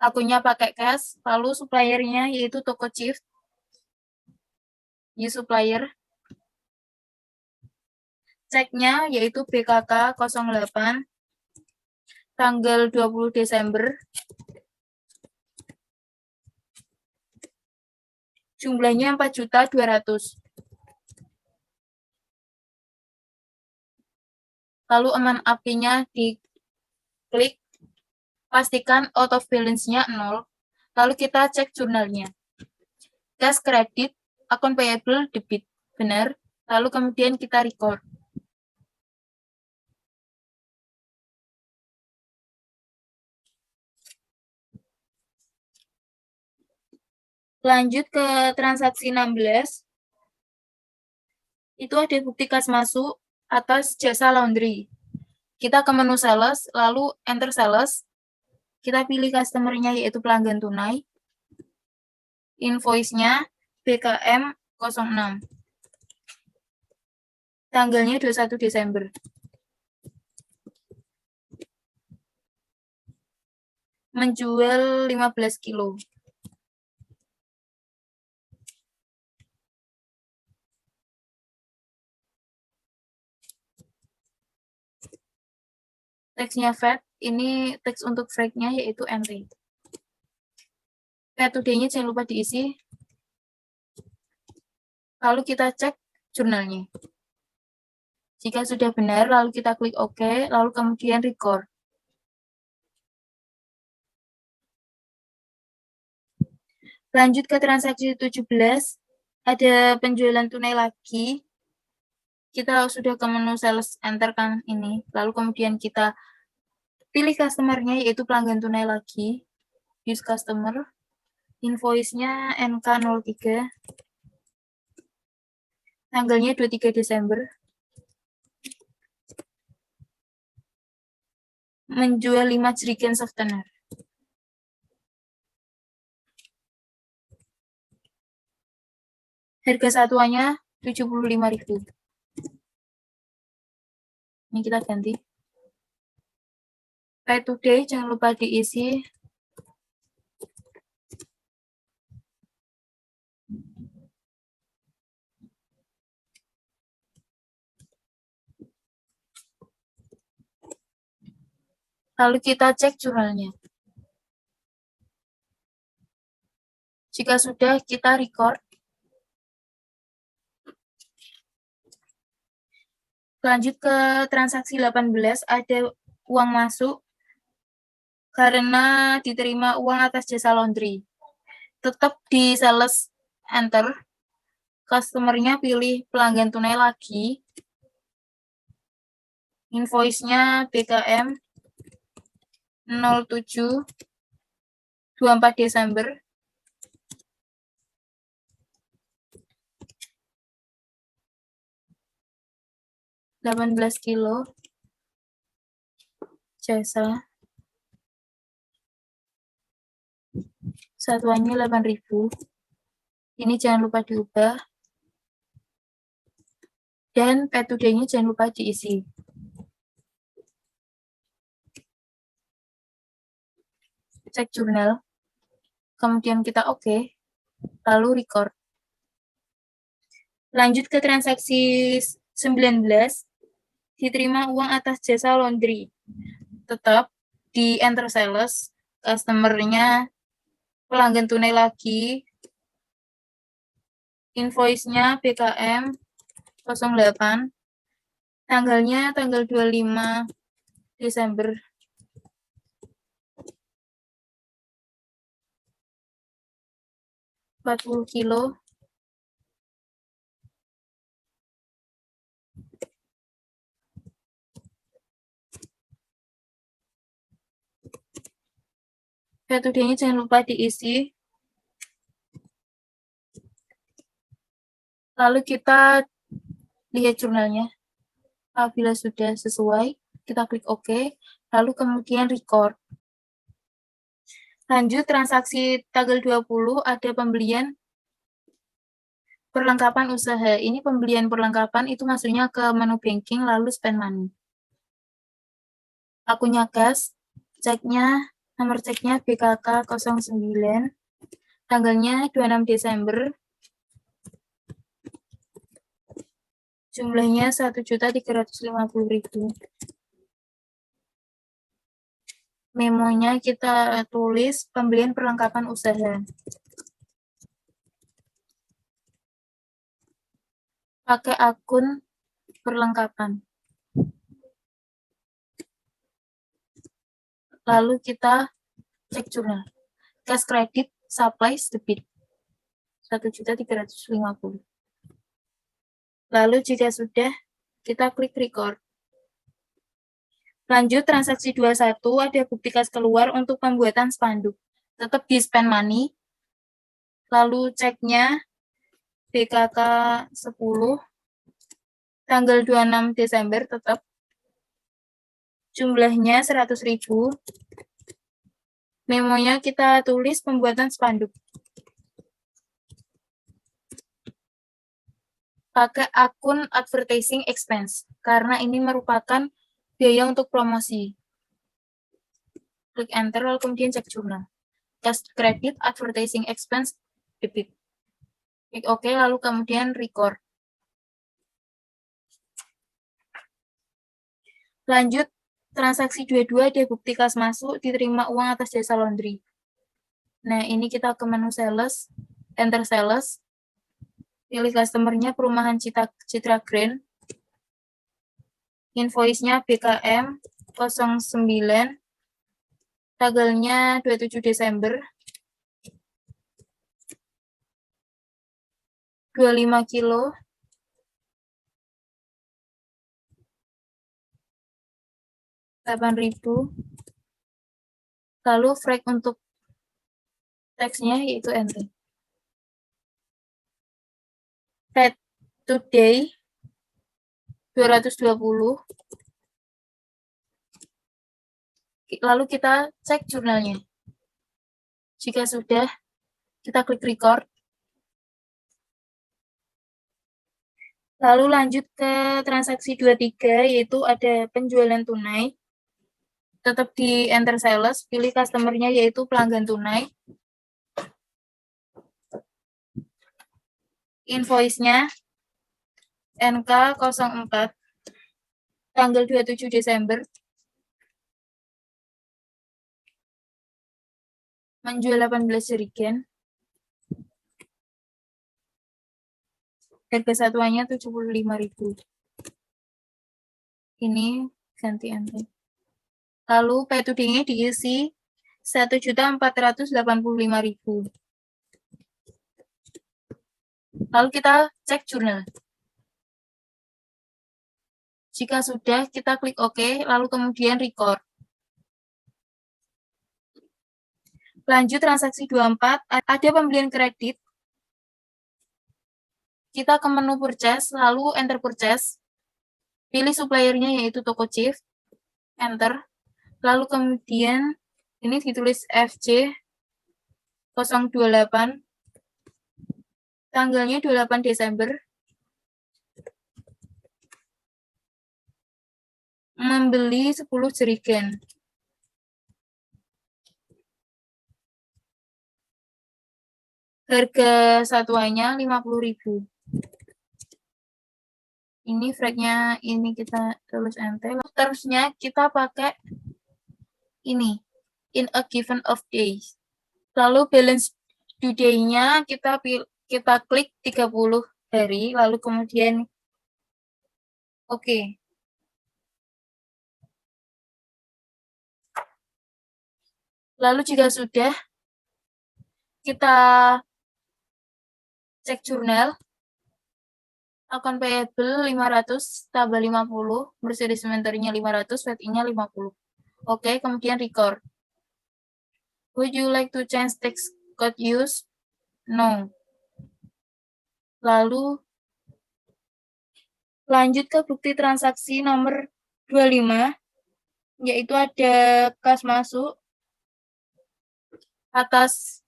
Akunnya pakai cash, lalu suppliernya yaitu Toko Chief. Use supplier. Ceknya yaitu BKK 08, tanggal 20 Desember. Jumlahnya 4.200.000. Lalu amount AP-nya diklik, pastikan out of balance-nya 0. Lalu kita cek jurnalnya. Cash kredit, akun payable debit. Benar. Lalu kemudian kita record. Lanjut ke transaksi 16. Itu ada bukti kas masuk atas jasa laundry. Kita ke menu sales, lalu enter sales. Kita pilih customer-nya yaitu pelanggan tunai. Invoice-nya BKM 06. Tanggalnya 21 Desember. Menjual 15 kilo. Teksnya VAT, ini teks untuk freight-nya yaitu NT. VAT today-nya jangan lupa diisi. Lalu kita cek jurnalnya. Jika sudah benar, lalu kita klik OK, lalu kemudian record. Lanjut ke transaksi 17, ada penjualan tunai lagi. Kita sudah ke menu sales, enter kan ini. Lalu kemudian kita pilih customer-nya yaitu pelanggan tunai lagi. Use customer. Invoice-nya NK03. Tanggalnya 23 Desember. Menjual 5 jerigen softener. Harga satuannya 75.000. Ini kita ganti. Pay today jangan lupa diisi. Lalu kita cek jurnalnya. Jika sudah, kita record. Lanjut ke transaksi 18, ada uang masuk karena diterima uang atas jasa laundry. Tetap di sales, enter. Customer-nya pilih pelanggan tunai lagi. Invoice-nya BKM 07 24 Desember. $18 kilo. Jasa. Satuannya 8.000. Ini jangan lupa diubah. Dan pay today-nya jangan lupa diisi. Cek jurnal. Kemudian kita OK. Lalu record. Lanjut ke transaksi 19. Diterima uang atas jasa laundry. Tetap di enter sales. Customer-nya pelanggan tunai lagi. Invoice-nya BKM 08. Tanggalnya tanggal 25 Desember. $40 kilo. Pay today-nya jangan lupa diisi. Lalu kita lihat jurnalnya. Apabila sudah sesuai, kita klik OK, lalu kemudian record. Lanjut transaksi tanggal 20, ada pembelian perlengkapan usaha. Ini pembelian perlengkapan itu masuknya ke menu banking, lalu spend money. Akunnya gas, ceknya, nomor ceknya BKK 09, tanggalnya 26 Desember, jumlahnya 1.350.000. Memonya kita tulis pembelian perlengkapan usaha. Pakai akun perlengkapan. Lalu kita cek jurnal. Cash credit, supplies, debit. 1.350. Lalu jika sudah, kita klik record. Lanjut transaksi 21, ada bukti kas keluar untuk pembuatan spanduk. Tetap di spend money. Lalu ceknya BKK 10, tanggal 26 Desember tetap. Jumlahnya 100.000. Memonya kita tulis pembuatan spanduk. Pakai akun advertising expense, karena ini merupakan biaya untuk promosi. Klik enter, lalu kemudian cek jurnal. Cash credit, advertising expense, debit. Klik OK, lalu kemudian record. Lanjut, transaksi 22 ada bukti kas masuk, diterima uang atas jasa laundry. Nah, ini kita ke menu sales, enter sales, pilih customer-nya perumahan Citra Grand, invoice-nya BKM 09, tanggalnya 27 Desember, 25 kilo, 8.000. Lalu frag untuk teksnya yaitu enter. Rate today 220. Lalu kita cek jurnalnya. Jika sudah, kita klik record. Lalu lanjut ke transaksi 23, yaitu ada penjualan tunai. Tetap di enter sales, pilih customer-nya yaitu pelanggan tunai. Invoice-nya NK04, tanggal 27 Desember. Menjual 18 jerigen. Harga satuannya 75.000. Ini ganti enter. Lalu P2D-nya diisi 1.485.000. Lalu kita cek jurnal. Jika sudah, kita klik OK, lalu kemudian record. Lanjut transaksi 24, ada pembelian kredit. Kita ke menu purchase, lalu enter purchase. Pilih suppliernya yaitu Toko Chief, enter. Lalu kemudian ini ditulis FC 028, tanggalnya 28 Desember. Membeli 10 jerigen. Harga satuannya 50.000. Ini fragnya, ini kita tulis enter. Terusnya kita pakai ini, in a given of days. Lalu balance due day-nya kita klik 30 hari, lalu kemudian OK. Lalu jika sudah, kita cek jurnal. Account payable 500 tambah 50, Mercedes inventory-nya 500, VAT-nya 50. Oke, kemudian record. Would you like to change tax code use? No. Lalu lanjut ke bukti transaksi nomor 25, yaitu ada kas masuk atas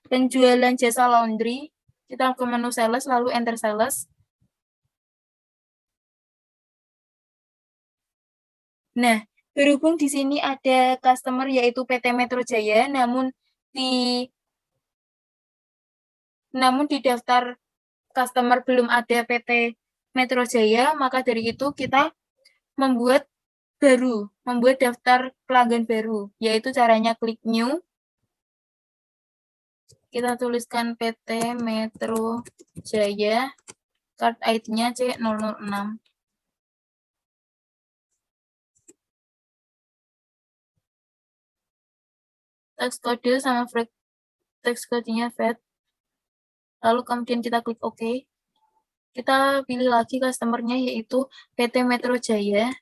penjualan jasa laundry. Kita ke menu sales, lalu enter sales. Nah, berhubung di sini ada customer yaitu PT Metro Jaya, namun di daftar customer belum ada PT Metro Jaya, maka dari itu kita membuat daftar pelanggan baru, yaitu caranya klik new. Kita tuliskan PT Metro Jaya, card ID-nya C006. Tax kode sama tax code-nya VAT. Lalu kemudian kita klik OK. Kita pilih lagi customer-nya yaitu PT Metro Jaya.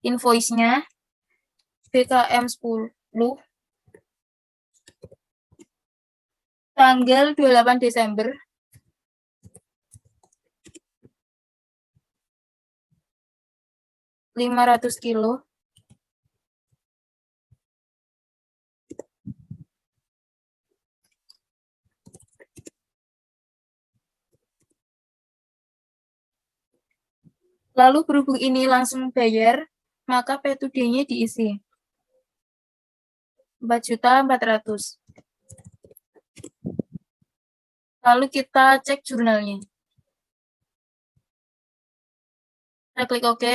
Invoice-nya BKM 10, Tanggal 28 Desember. Kilo. Lalu berhubung ini langsung bayar, maka P2D-nya diisi. 4.400.000. Lalu kita cek jurnalnya. Kita klik OK.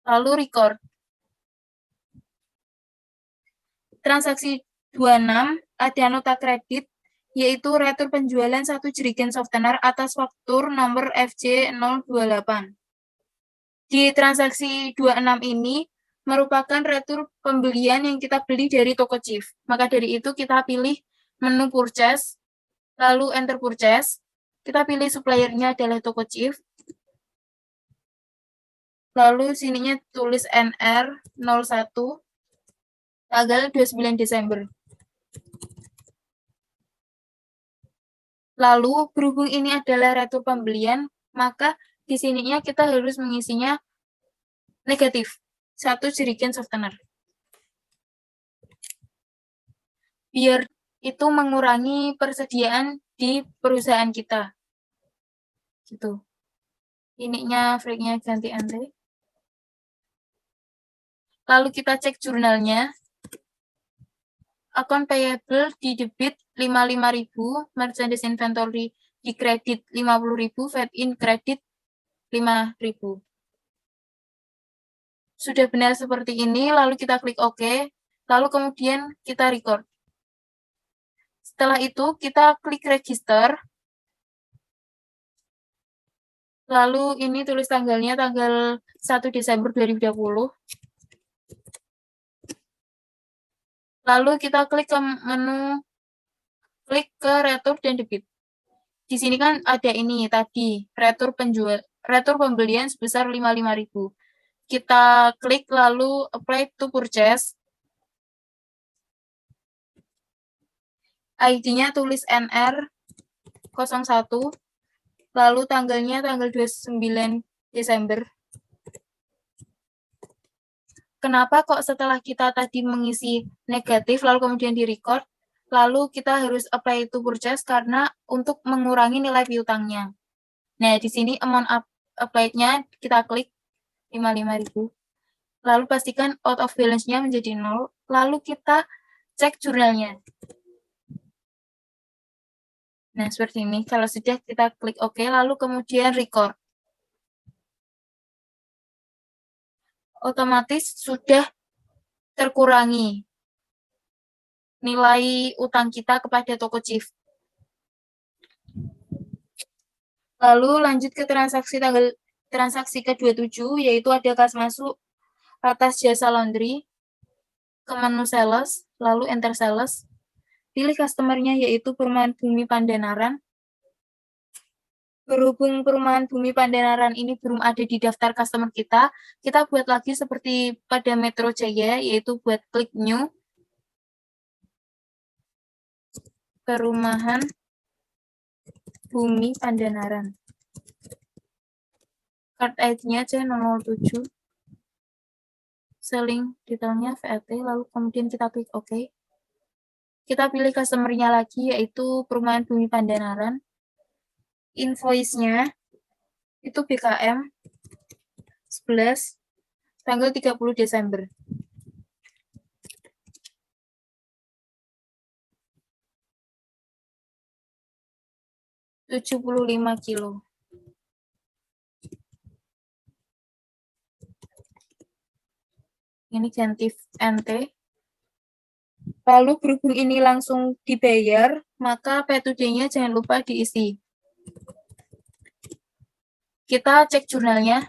Lalu record. Transaksi 26 ada nota kredit, yaitu retur penjualan 1 jerigen softener atas faktur nomor FC028. Di transaksi 26 ini merupakan retur pembelian yang kita beli dari toko Chief. Maka dari itu kita pilih menu purchase, lalu enter purchase. Kita pilih suppliernya adalah toko Chief. Lalu sininya tulis NR01 tanggal 29 Desember. Lalu berhubung ini adalah retur pembelian, maka di sininya kita harus mengisinya negatif, 1 jerigen softener. Biar itu mengurangi persediaan di perusahaan kita. Gitu. Ininya freaknya ganti anti. Lalu kita cek jurnalnya. Account payable di debit 55.000, merchandise inventory di kredit 50.000, VAT in kredit 5.000. Sudah benar seperti ini, lalu kita klik OK, lalu kemudian kita record. Setelah itu, kita klik register. Lalu ini tulis tanggalnya, tanggal 1 Desember 2020. Lalu kita klik ke menu, klik ke retur dan debit. Di sini kan ada ini tadi, retur pembelian sebesar 55.000. Kita klik lalu apply to purchase. ID-nya tulis NR01, lalu tanggalnya tanggal 29 Desember. Kenapa kok setelah kita tadi mengisi negatif, lalu kemudian di-record, lalu kita harus apply to purchase karena untuk mengurangi nilai piutangnya. Nah, di sini amount applied-nya kita klik 55.000. Lalu pastikan out of balance-nya menjadi 0, lalu kita cek jurnalnya. Nah, seperti ini. Kalau sudah, kita klik OK, lalu kemudian record. Otomatis sudah terkurangi nilai utang kita kepada toko Chief. Lalu lanjut ke transaksi ke-27, yaitu ada kas masuk atas jasa laundry, ke menu sales, lalu enter sales. Pilih customer-nya yaitu Perumahan Bumi Pandanaran. Berhubung Perumahan Bumi Pandanaran ini belum ada di daftar customer kita buat lagi seperti pada Metro Jaya, yaitu buat klik new, Perumahan Bumi Pandanaran. Card ID-nya C007. Selling detailnya VAT, lalu kemudian kita klik OK. Kita pilih customer-nya lagi, yaitu Perumahan Bumi Pandanaran. Invoice-nya itu BKM 11 tanggal 30 Desember. $75 kilo. Ini ganti NT. Lalu berhubung ini langsung dibayar, maka P2D-nya jangan lupa diisi. Kita cek jurnalnya.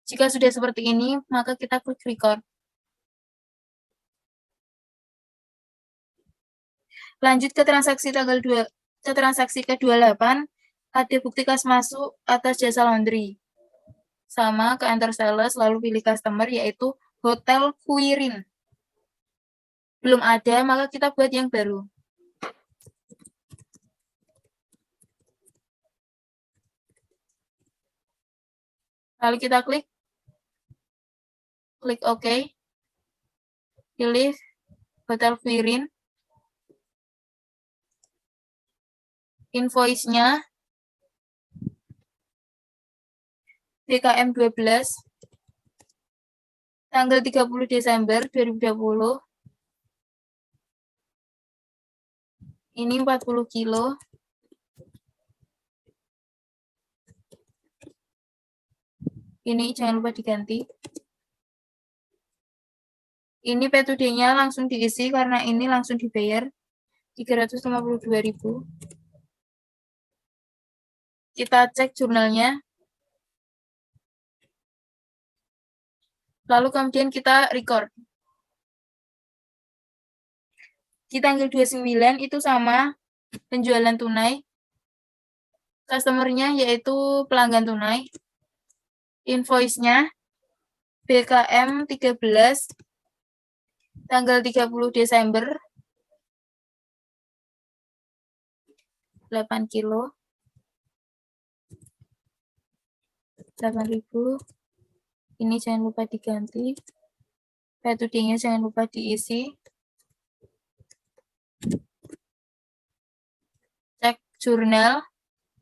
Jika sudah seperti ini, maka kita klik record. Lanjut ke transaksi ke-28, ada bukti kas masuk atas jasa laundry. Sama ke enter sales, lalu pilih customer, yaitu Hotel Kuirin. belum ada, maka kita buat yang baru. Lalu kita klik OK, pilih Hotel Virin, invoice-nya BKM 12, tanggal 30 Desember 2020, ini 40 kilo, ini jangan lupa diganti. Ini P2D-nya langsung diisi karena ini langsung dibayar 352.000. Kita cek jurnalnya. Lalu kemudian kita record. Di tanggal 29 itu sama penjualan tunai. Customer-nya yaitu pelanggan tunai. Invoice-nya BKM 13 tanggal 30 Desember 8 kilo 8.000. Ini jangan lupa diganti. P2D-nya jangan lupa diisi. Cek jurnal,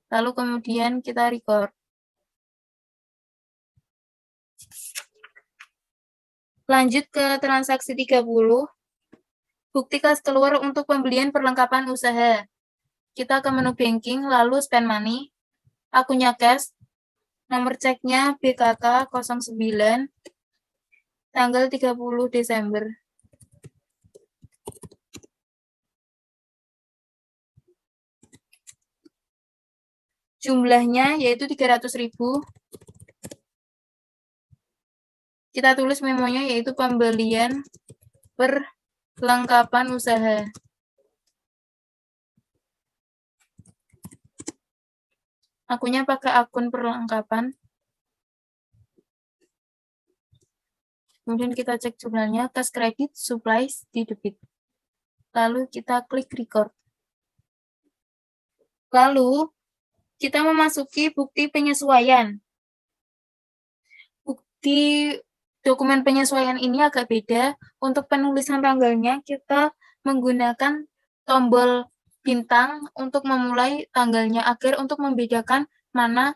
lalu kemudian kita record. Lanjut ke transaksi 30. Bukti kas keluar untuk pembelian perlengkapan usaha. Kita ke menu banking, lalu spend money. Akunnya cash. Nomor ceknya BKK 09, tanggal 30 Desember. Jumlahnya yaitu 300.000. Kita tulis memonya yaitu pembelian perlengkapan usaha. Akunnya pakai akun perlengkapan. Kemudian kita cek jurnalnya, kas kredit, supplies, di debit. Lalu kita klik record. Lalu kita memasuki bukti penyesuaian. Bukti dokumen penyesuaian ini agak beda. Untuk penulisan tanggalnya kita menggunakan tombol bintang untuk memulai tanggalnya agar untuk membedakan mana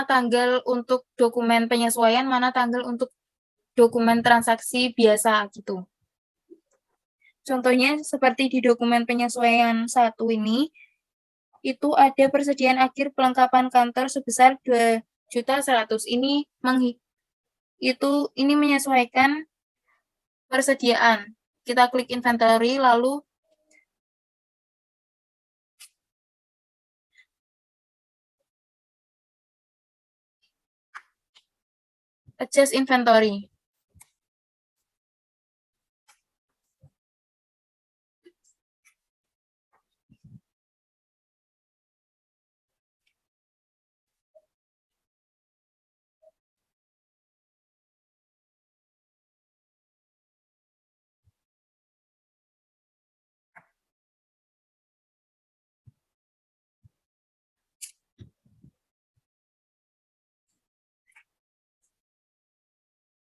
tanggal untuk dokumen penyesuaian, mana tanggal untuk dokumen transaksi biasa gitu. Contohnya seperti di dokumen penyesuaian 1 ini, itu ada persediaan akhir perlengkapan kantor sebesar 2.100.000. Ini menyesuaikan persediaan. Kita klik inventory, lalu adjust inventory.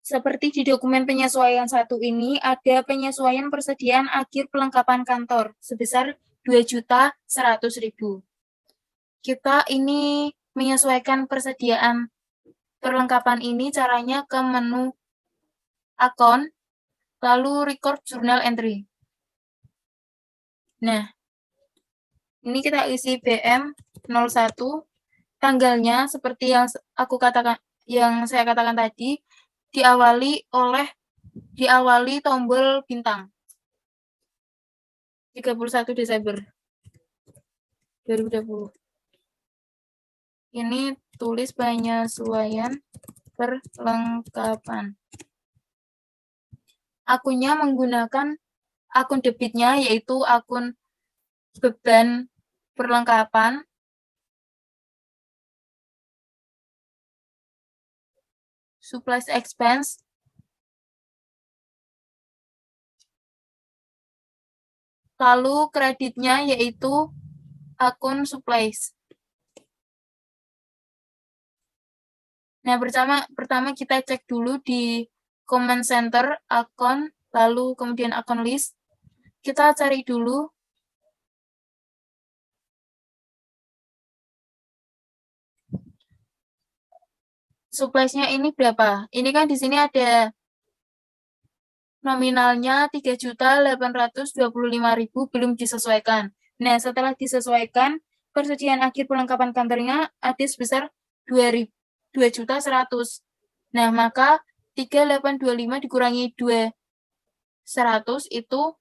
Seperti di dokumen penyesuaian 1 ini, ada penyesuaian persediaan akhir perlengkapan kantor sebesar 2.100.000. Kita ini menyesuaikan persediaan perlengkapan ini caranya ke menu account, lalu record journal entry. Nah, ini kita isi BM 01, tanggalnya seperti yang saya katakan tadi, diawali tombol bintang 31 Desember 2020. Ini tulis penyesuaian perlengkapan. Akunnya menggunakan akun debitnya yaitu akun beban perlengkapan. Supplies expense Lalu kreditnya yaitu akun supplies. Nah, pertama kita cek dulu di command center akun, lalu kemudian akun list. Kita cari dulu supplies-nya ini berapa. Ini kan di sini ada nominalnya 3.825.000 belum disesuaikan. Nah, setelah disesuaikan, persediaan akhir perlengkapan kantornya ada sebesar 2.100.000. Nah, maka 3.825 dikurangi 2.100 itu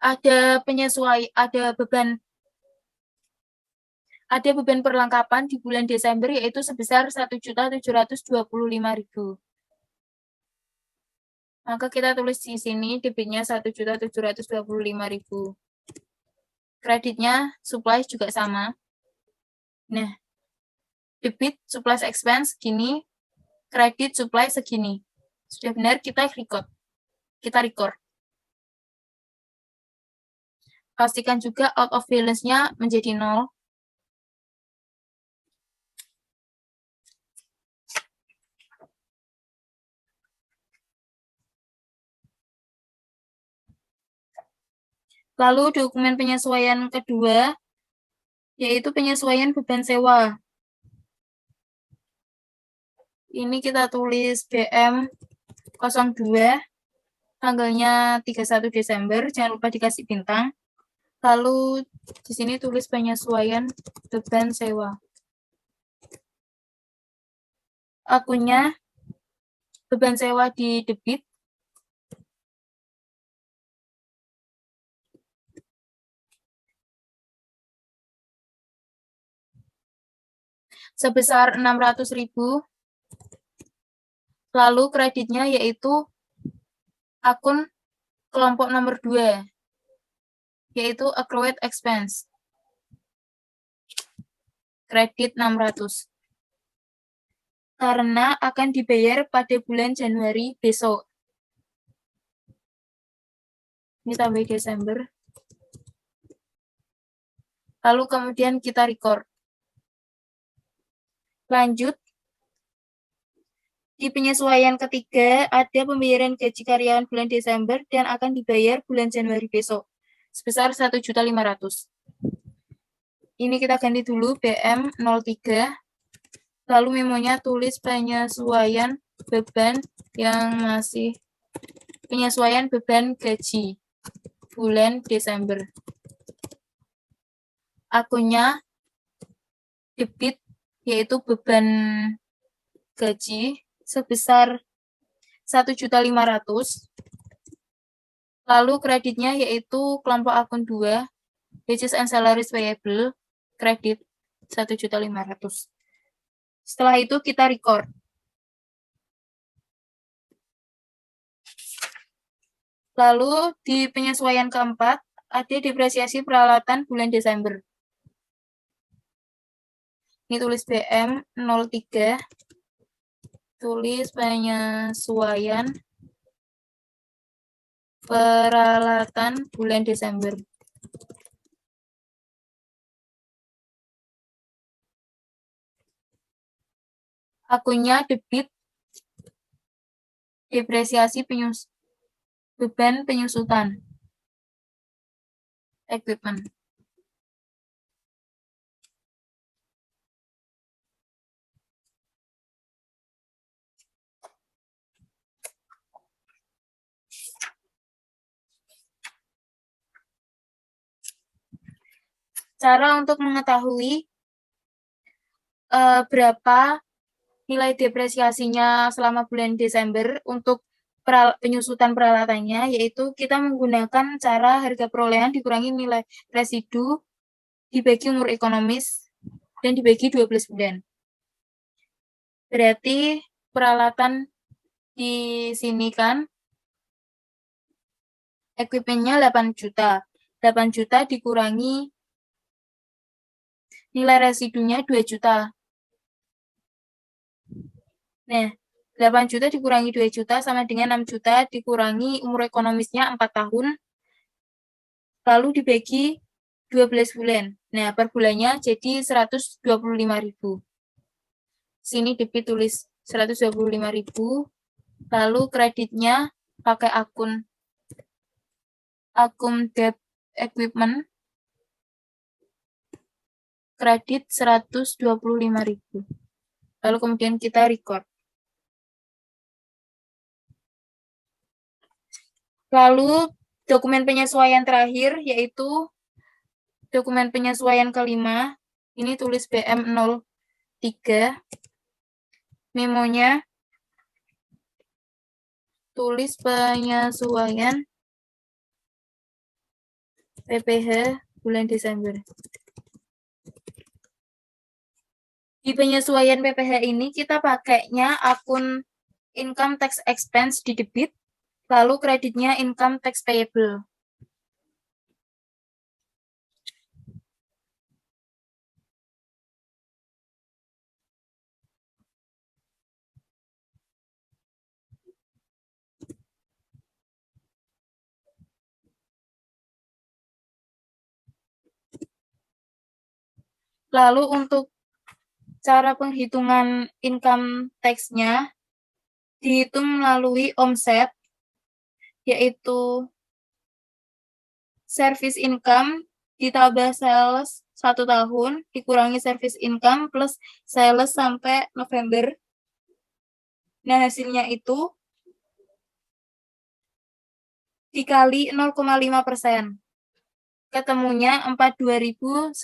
ada beban perlengkapan di bulan Desember yaitu sebesar 1.725.000. Maka kita tulis di sini debitnya 1.725.000. Kreditnya supplies juga sama. Nah, debit supplies expense segini, kredit supply segini. Sudah benar, kita record. Pastikan juga out of balance-nya menjadi 0. Lalu dokumen penyesuaian kedua, yaitu penyesuaian beban sewa. Ini kita tulis BM 02, tanggalnya 31 Desember, jangan lupa dikasih bintang. Lalu di sini tulis penyesuaian beban sewa. Akunnya beban sewa di debit. Sebesar 600.000. Lalu kreditnya yaitu akun kelompok nomor 2, yaitu accrued expense. Kredit 600. Karena akan dibayar pada bulan Januari besok. Ini tambah Desember. Lalu kemudian kita record. Lanjut. Di penyesuaian ketiga, ada pembayaran gaji karyawan bulan Desember dan akan dibayar bulan Januari besok. Sebesar 1.500.000. Ini kita ganti dulu BM 03. Lalu memonya tulis penyesuaian beban gaji bulan Desember. Akunnya debit yaitu beban gaji sebesar 1.500.000. Lalu kreditnya yaitu kelompok akun 2, wages and salaries payable, kredit 1.500.000. Setelah itu kita record. Lalu di penyesuaian keempat, ada depresiasi peralatan bulan Desember. Ini tulis BM 03, tulis penyesuaian peralatan bulan Desember. Akunnya debit, depresiasi beban penyusutan, equipment. Cara untuk mengetahui berapa nilai depresiasinya selama bulan Desember untuk penyusutan peralatannya, yaitu kita menggunakan cara harga perolehan dikurangi nilai residu dibagi umur ekonomis dan dibagi 12 bulan. Berarti peralatan di sini kan Equipment-nya 8 juta. 8 juta dikurangi nilai residunya 2 juta. Nah, 8 juta dikurangi 2 juta sama dengan 6 juta dikurangi umur ekonomisnya 4 tahun, lalu dibagi 12 bulan. Nah, per bulannya jadi 125.000. Sini debit tulis 125.000, lalu kreditnya pakai akun debt equipment, kredit 125.000. Lalu kemudian kita record. Lalu dokumen penyesuaian terakhir yaitu dokumen penyesuaian kelima. Ini tulis BM03. Memonya tulis penyesuaian PPh bulan Desember. Di penyesuaian PPh ini kita pakainya akun income tax expense di debit, lalu kreditnya income tax payable. Lalu untuk cara penghitungan income tax-nya dihitung melalui omset, yaitu service income ditambah sales 1 tahun, dikurangi service income plus sales sampai November. Nah, hasilnya itu dikali 0,5%. Ketemunya 42.155.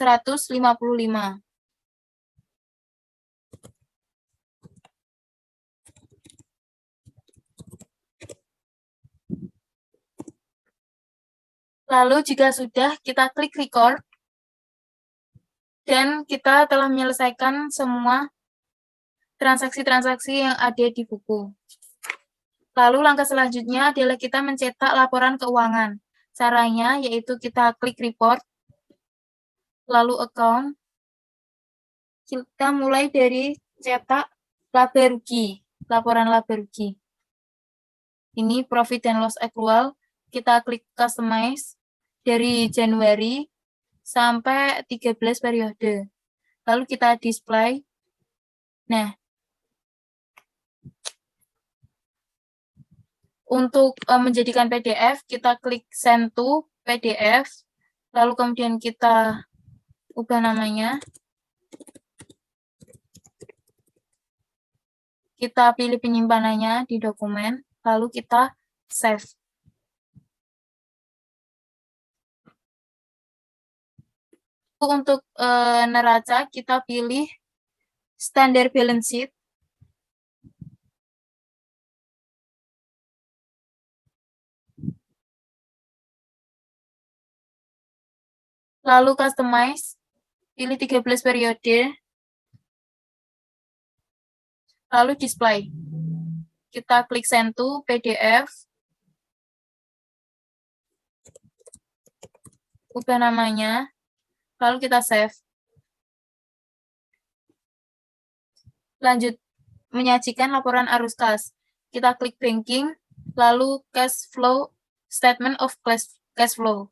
Lalu jika sudah, kita klik record. Dan kita telah menyelesaikan semua transaksi-transaksi yang ada di buku. Lalu langkah selanjutnya adalah kita mencetak laporan keuangan. Caranya yaitu kita klik report, lalu account. Kita mulai dari cetak laba rugi, laporan laba rugi. Ini profit and loss accrual. Kita klik customize dari Januari sampai 13 periode. Lalu kita display. Nah, untuk menjadikan PDF, kita klik send to PDF, lalu kemudian kita ubah namanya. Kita pilih penyimpanannya di dokumen, lalu kita save. Untuk neraca, kita pilih standar balance sheet. Lalu customize, pilih 13 periode, lalu display. Kita klik send to PDF, ubah namanya, lalu kita save. Lanjut, menyajikan laporan arus kas. Kita klik banking, lalu cash flow, statement of cash flow.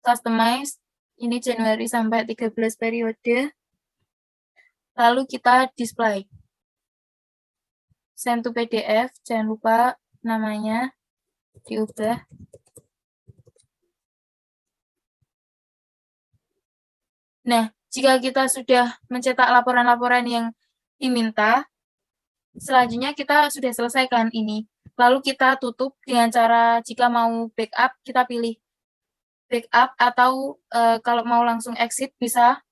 Customize, ini Januari sampai 13 periode. Lalu kita display. Send to PDF, jangan lupa namanya diubah. Nah, jika kita sudah mencetak laporan-laporan yang diminta, selanjutnya kita sudah selesaikan ini. Lalu kita tutup dengan cara jika mau backup, kita pilih backup atau kalau mau langsung exit bisa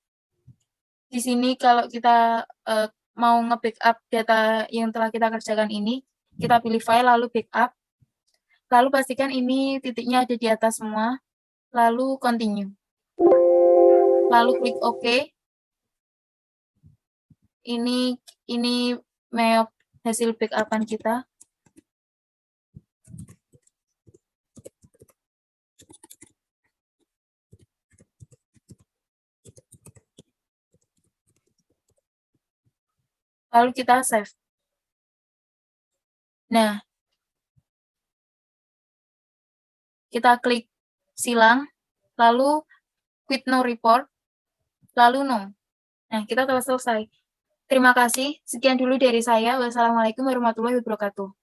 di sini. Kalau kita mau nge-backup data yang telah kita kerjakan ini, kita pilih file lalu backup. Lalu pastikan ini titiknya ada di atas semua, lalu continue. Lalu klik OK. Ini map hasil backupan kita. lalu kita save. Nah, kita klik silang, lalu quit no report, lalu no. Nah, kita telah selesai. Terima kasih, sekian dulu dari saya. Wassalamualaikum warahmatullahi wabarakatuh.